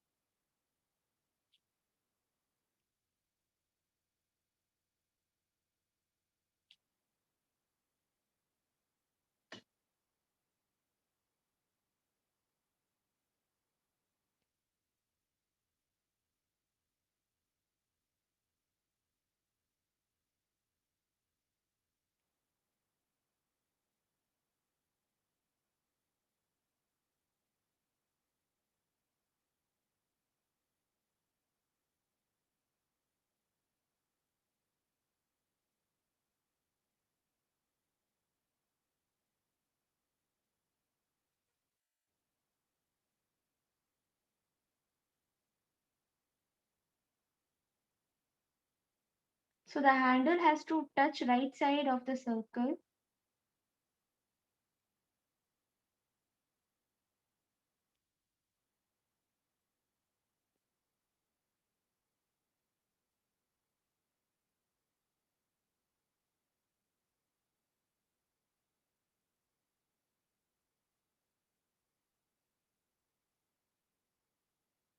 So the handle has to touch right side of the circle.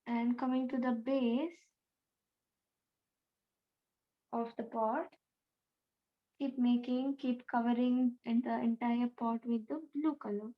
And coming to the base of the pot, keep covering the entire pot with the blue color.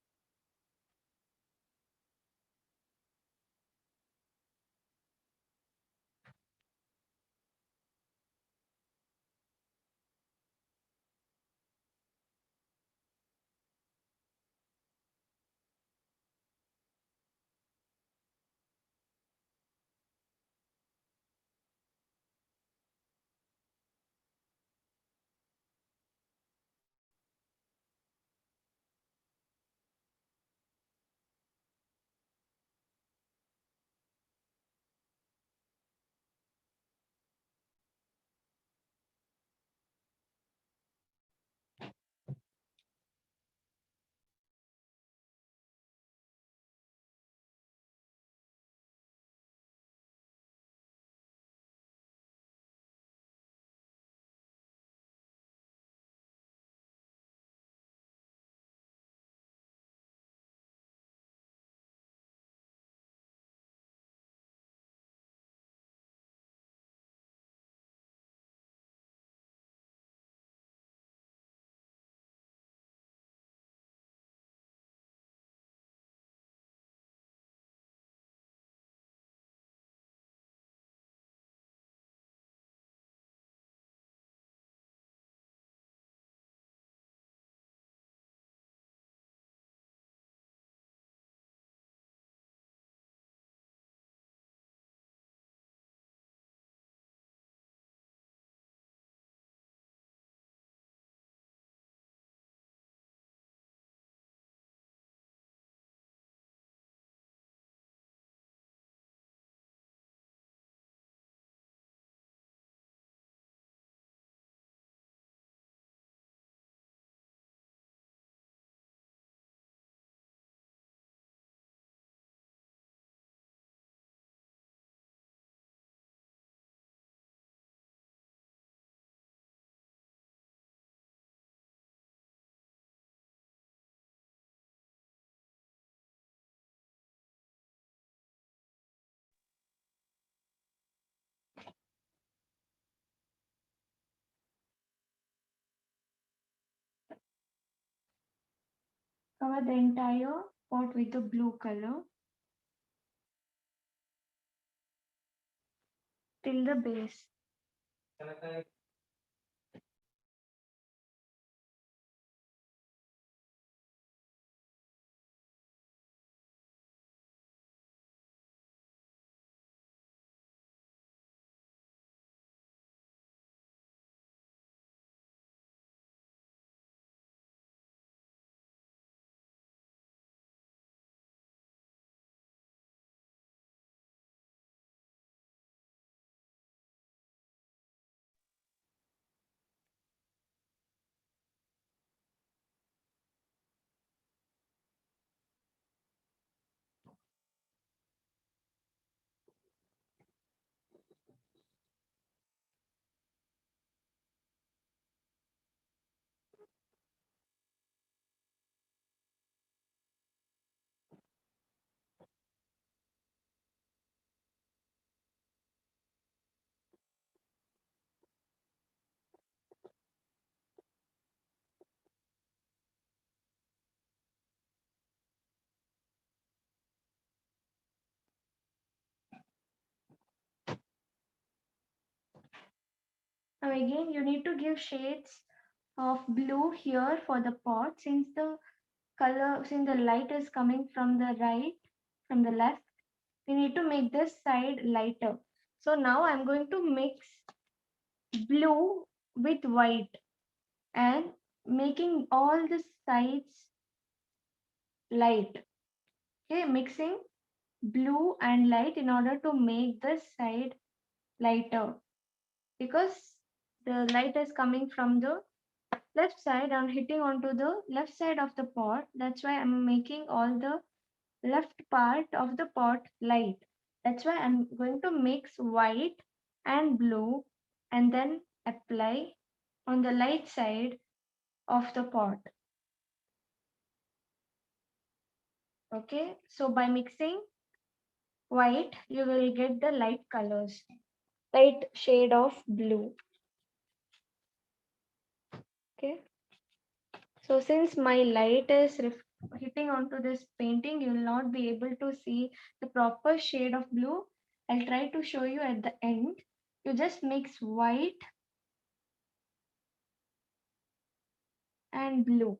Cover the entire pot with the blue color till the base. Now again, you need to give shades of blue here for the pot, since the light is coming from the right, from the left, we need to make this side lighter. So now I'm going to mix blue with white and making all the sides light. Okay, mixing blue and light in order to make this side lighter, because the light is coming from the left side and hitting onto the left side of the pot. That's why I'm making all the left part of the pot light. That's why I'm going to mix white and blue and then apply on the light side of the pot. Okay, so by mixing white, you will get the light colors, light shade of blue. Okay, so since my light is hitting onto this painting, you will not be able to see the proper shade of blue. I'll try to show you at the end. You just mix white and blue.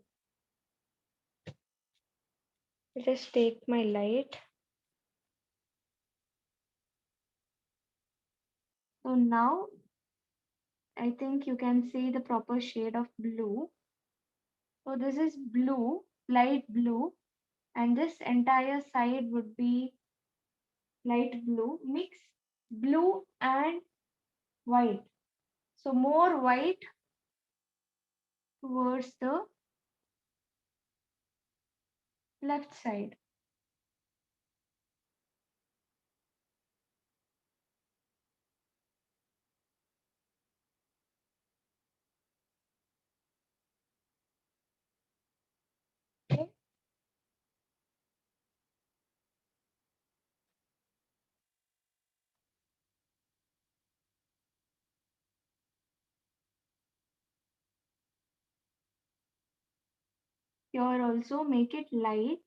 Just take my light. So now I think you can see the proper shade of blue. So this is blue, light blue, and this entire side would be light blue. Mix blue and white. So more white towards the left side. Okay. Here also make it light.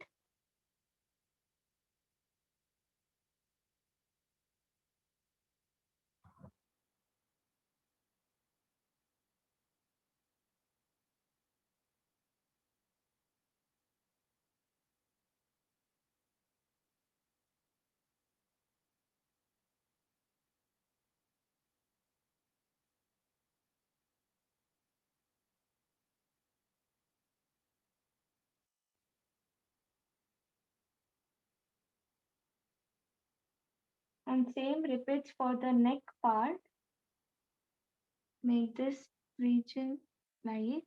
And same repeats for the neck part. Make this region light.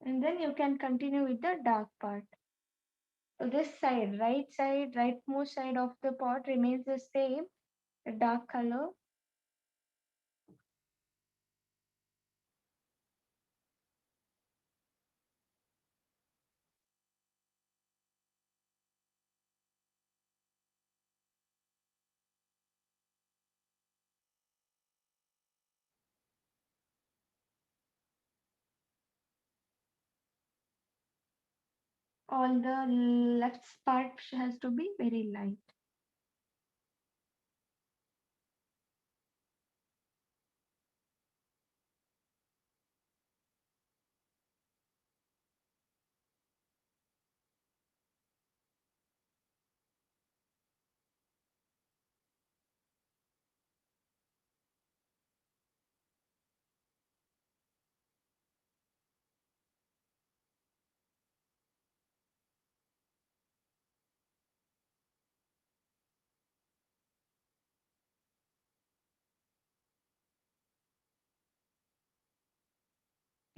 And then you can continue with the dark part. So this side, rightmost side of the pot remains the same, a dark color. All the left part has to be very light.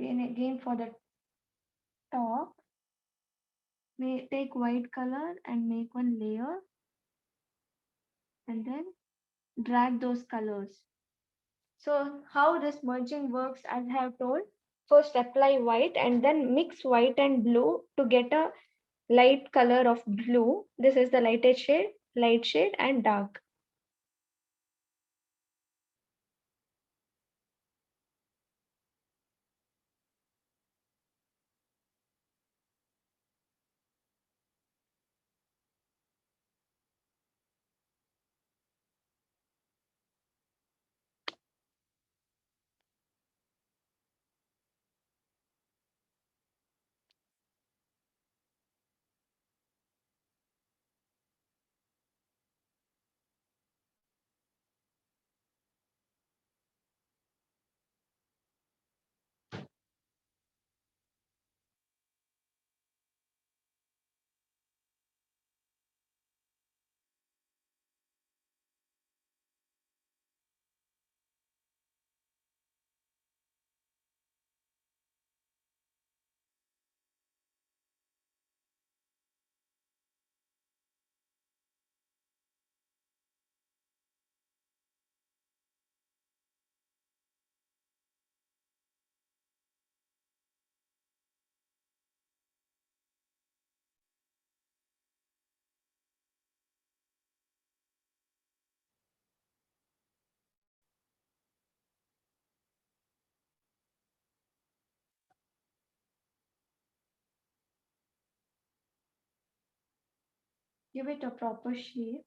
Again for the top, take white color and make one layer and then drag those colors. So how this merging works, as I have told, first apply white and then mix white and blue to get a light color of blue. This is the light shade and dark. Give it a proper shape.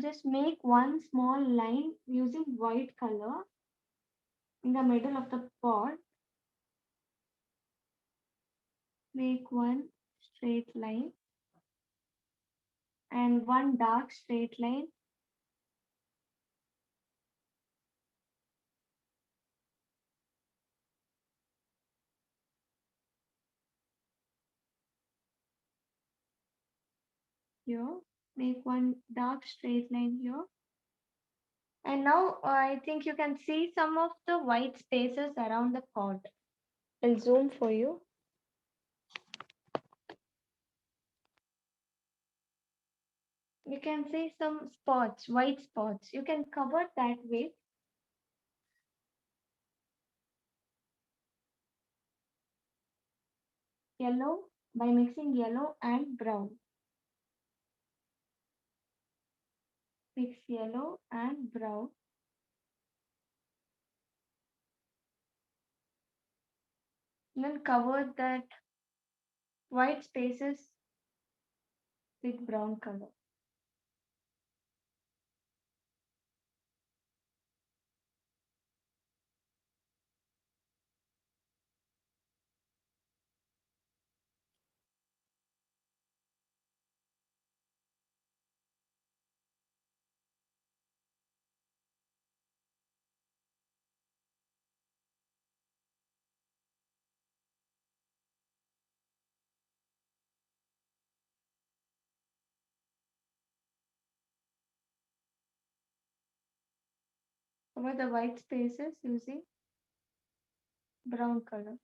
Just make one small line using white color in the middle of the pot. Make one straight line and one dark straight line. Here, make one dark straight line here. And now I think you can see some of the white spaces around the pot. I'll zoom for you. You can see some spots, white spots. You can cover that with yellow by mixing yellow and brown. Mix yellow and brown. And then cover that white spaces with brown color. Cover the white spaces using brown color.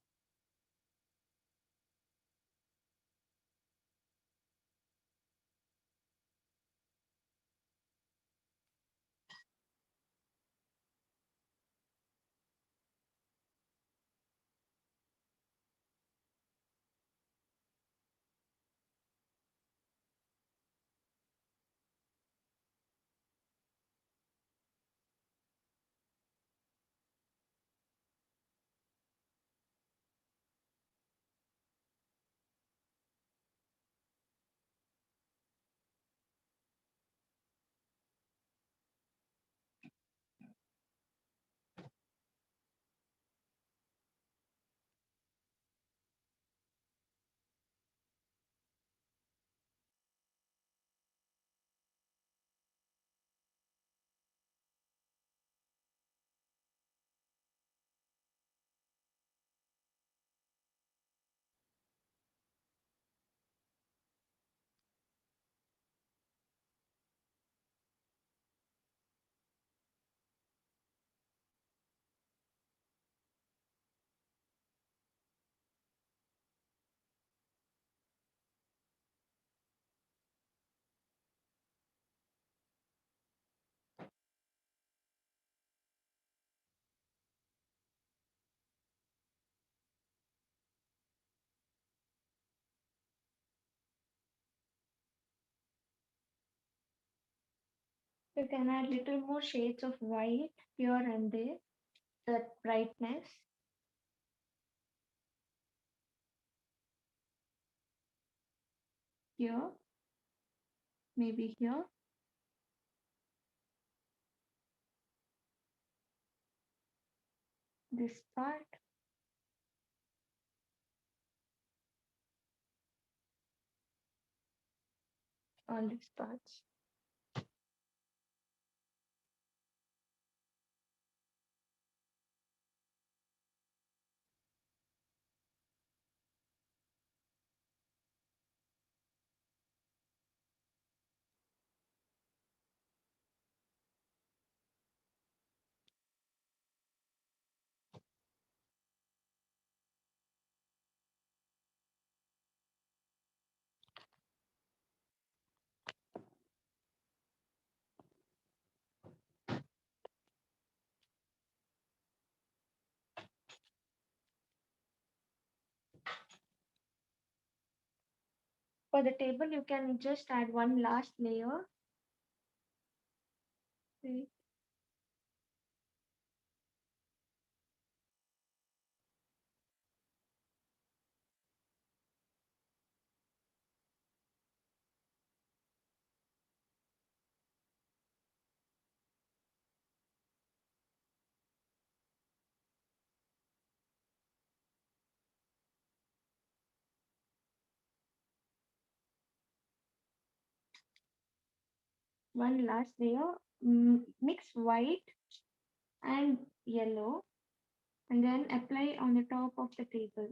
You can add little more shades of white here and there, that brightness. Here, maybe here. This part, all these parts. for the table, you can just add one last layer. Wait. One last layer. Mix white and yellow and then apply on the top of the table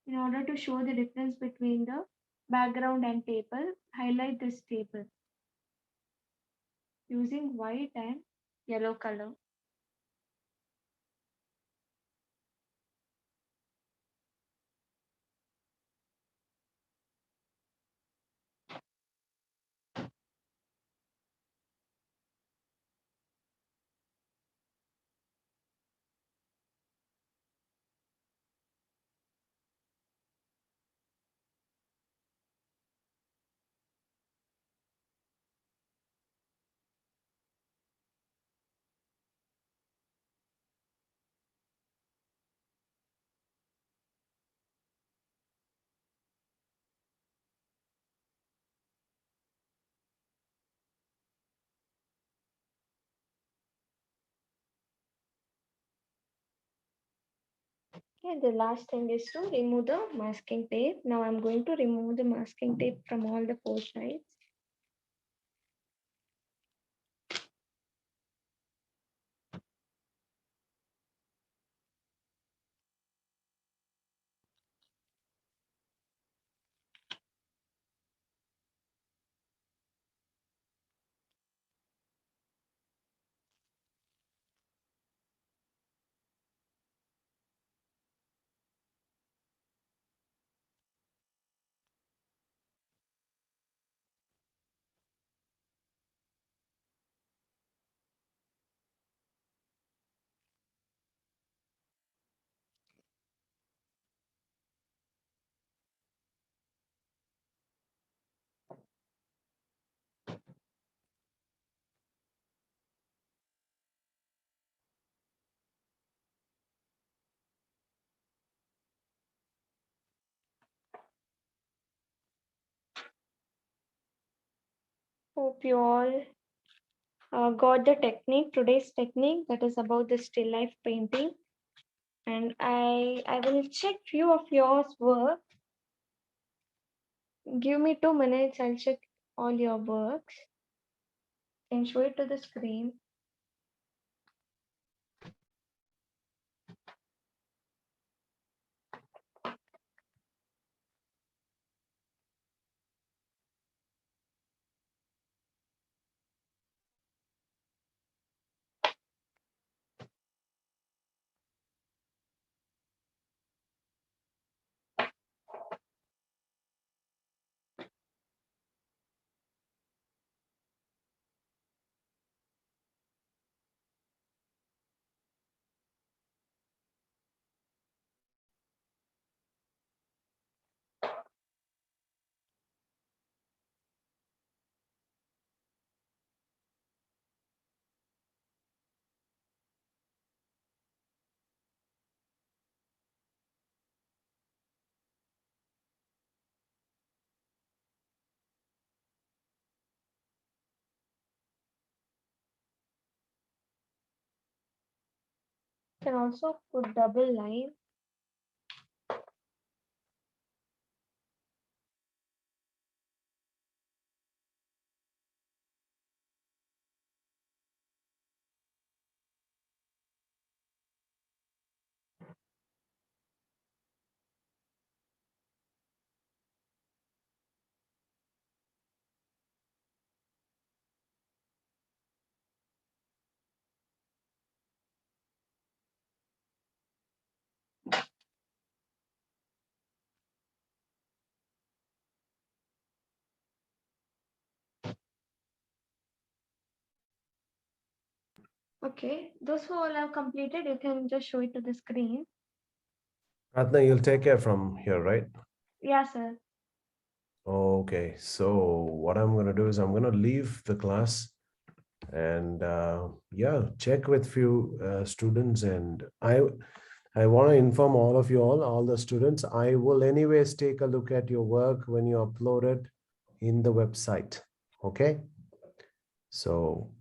in order to show the difference between the background and table. Highlight this table using white and yellow color. Okay, the last thing is to remove the masking tape. Now I'm going to remove the masking tape from all the four sides. Hope you all got the technique, today's technique, that is about the still life painting. And I will check few of yours work. Give me 2 minutes, I'll check all your works and show it to the screen. You can also put double line. Okay, those who all have completed, you can just show it to the screen. Pratna, you'll take care from here, right? Yeah, sir. Okay, so what I'm going to do is I'm going to leave the class and yeah, check with few students, and I want to inform all the students, I will anyways take a look at your work when you upload it in the website. Okay, so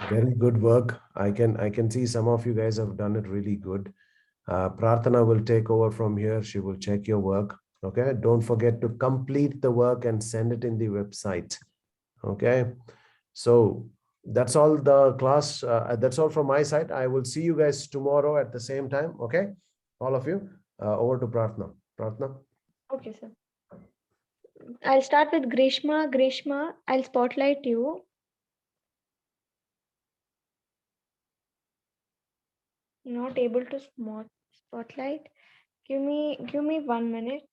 very good work. I can see some of you guys have done it really good. Prarthana will take over from here. She will check your work. Okay, don't forget to complete the work and send it in the website. Okay, so that's all the class. That's all from my side. I will see you guys tomorrow at the same time. Okay, all of you. Over to Prarthana. Prarthana. Okay, sir. I'll start with Grishma. Grishma, I'll spotlight you. Not able to spotlight. Give me 1 minute.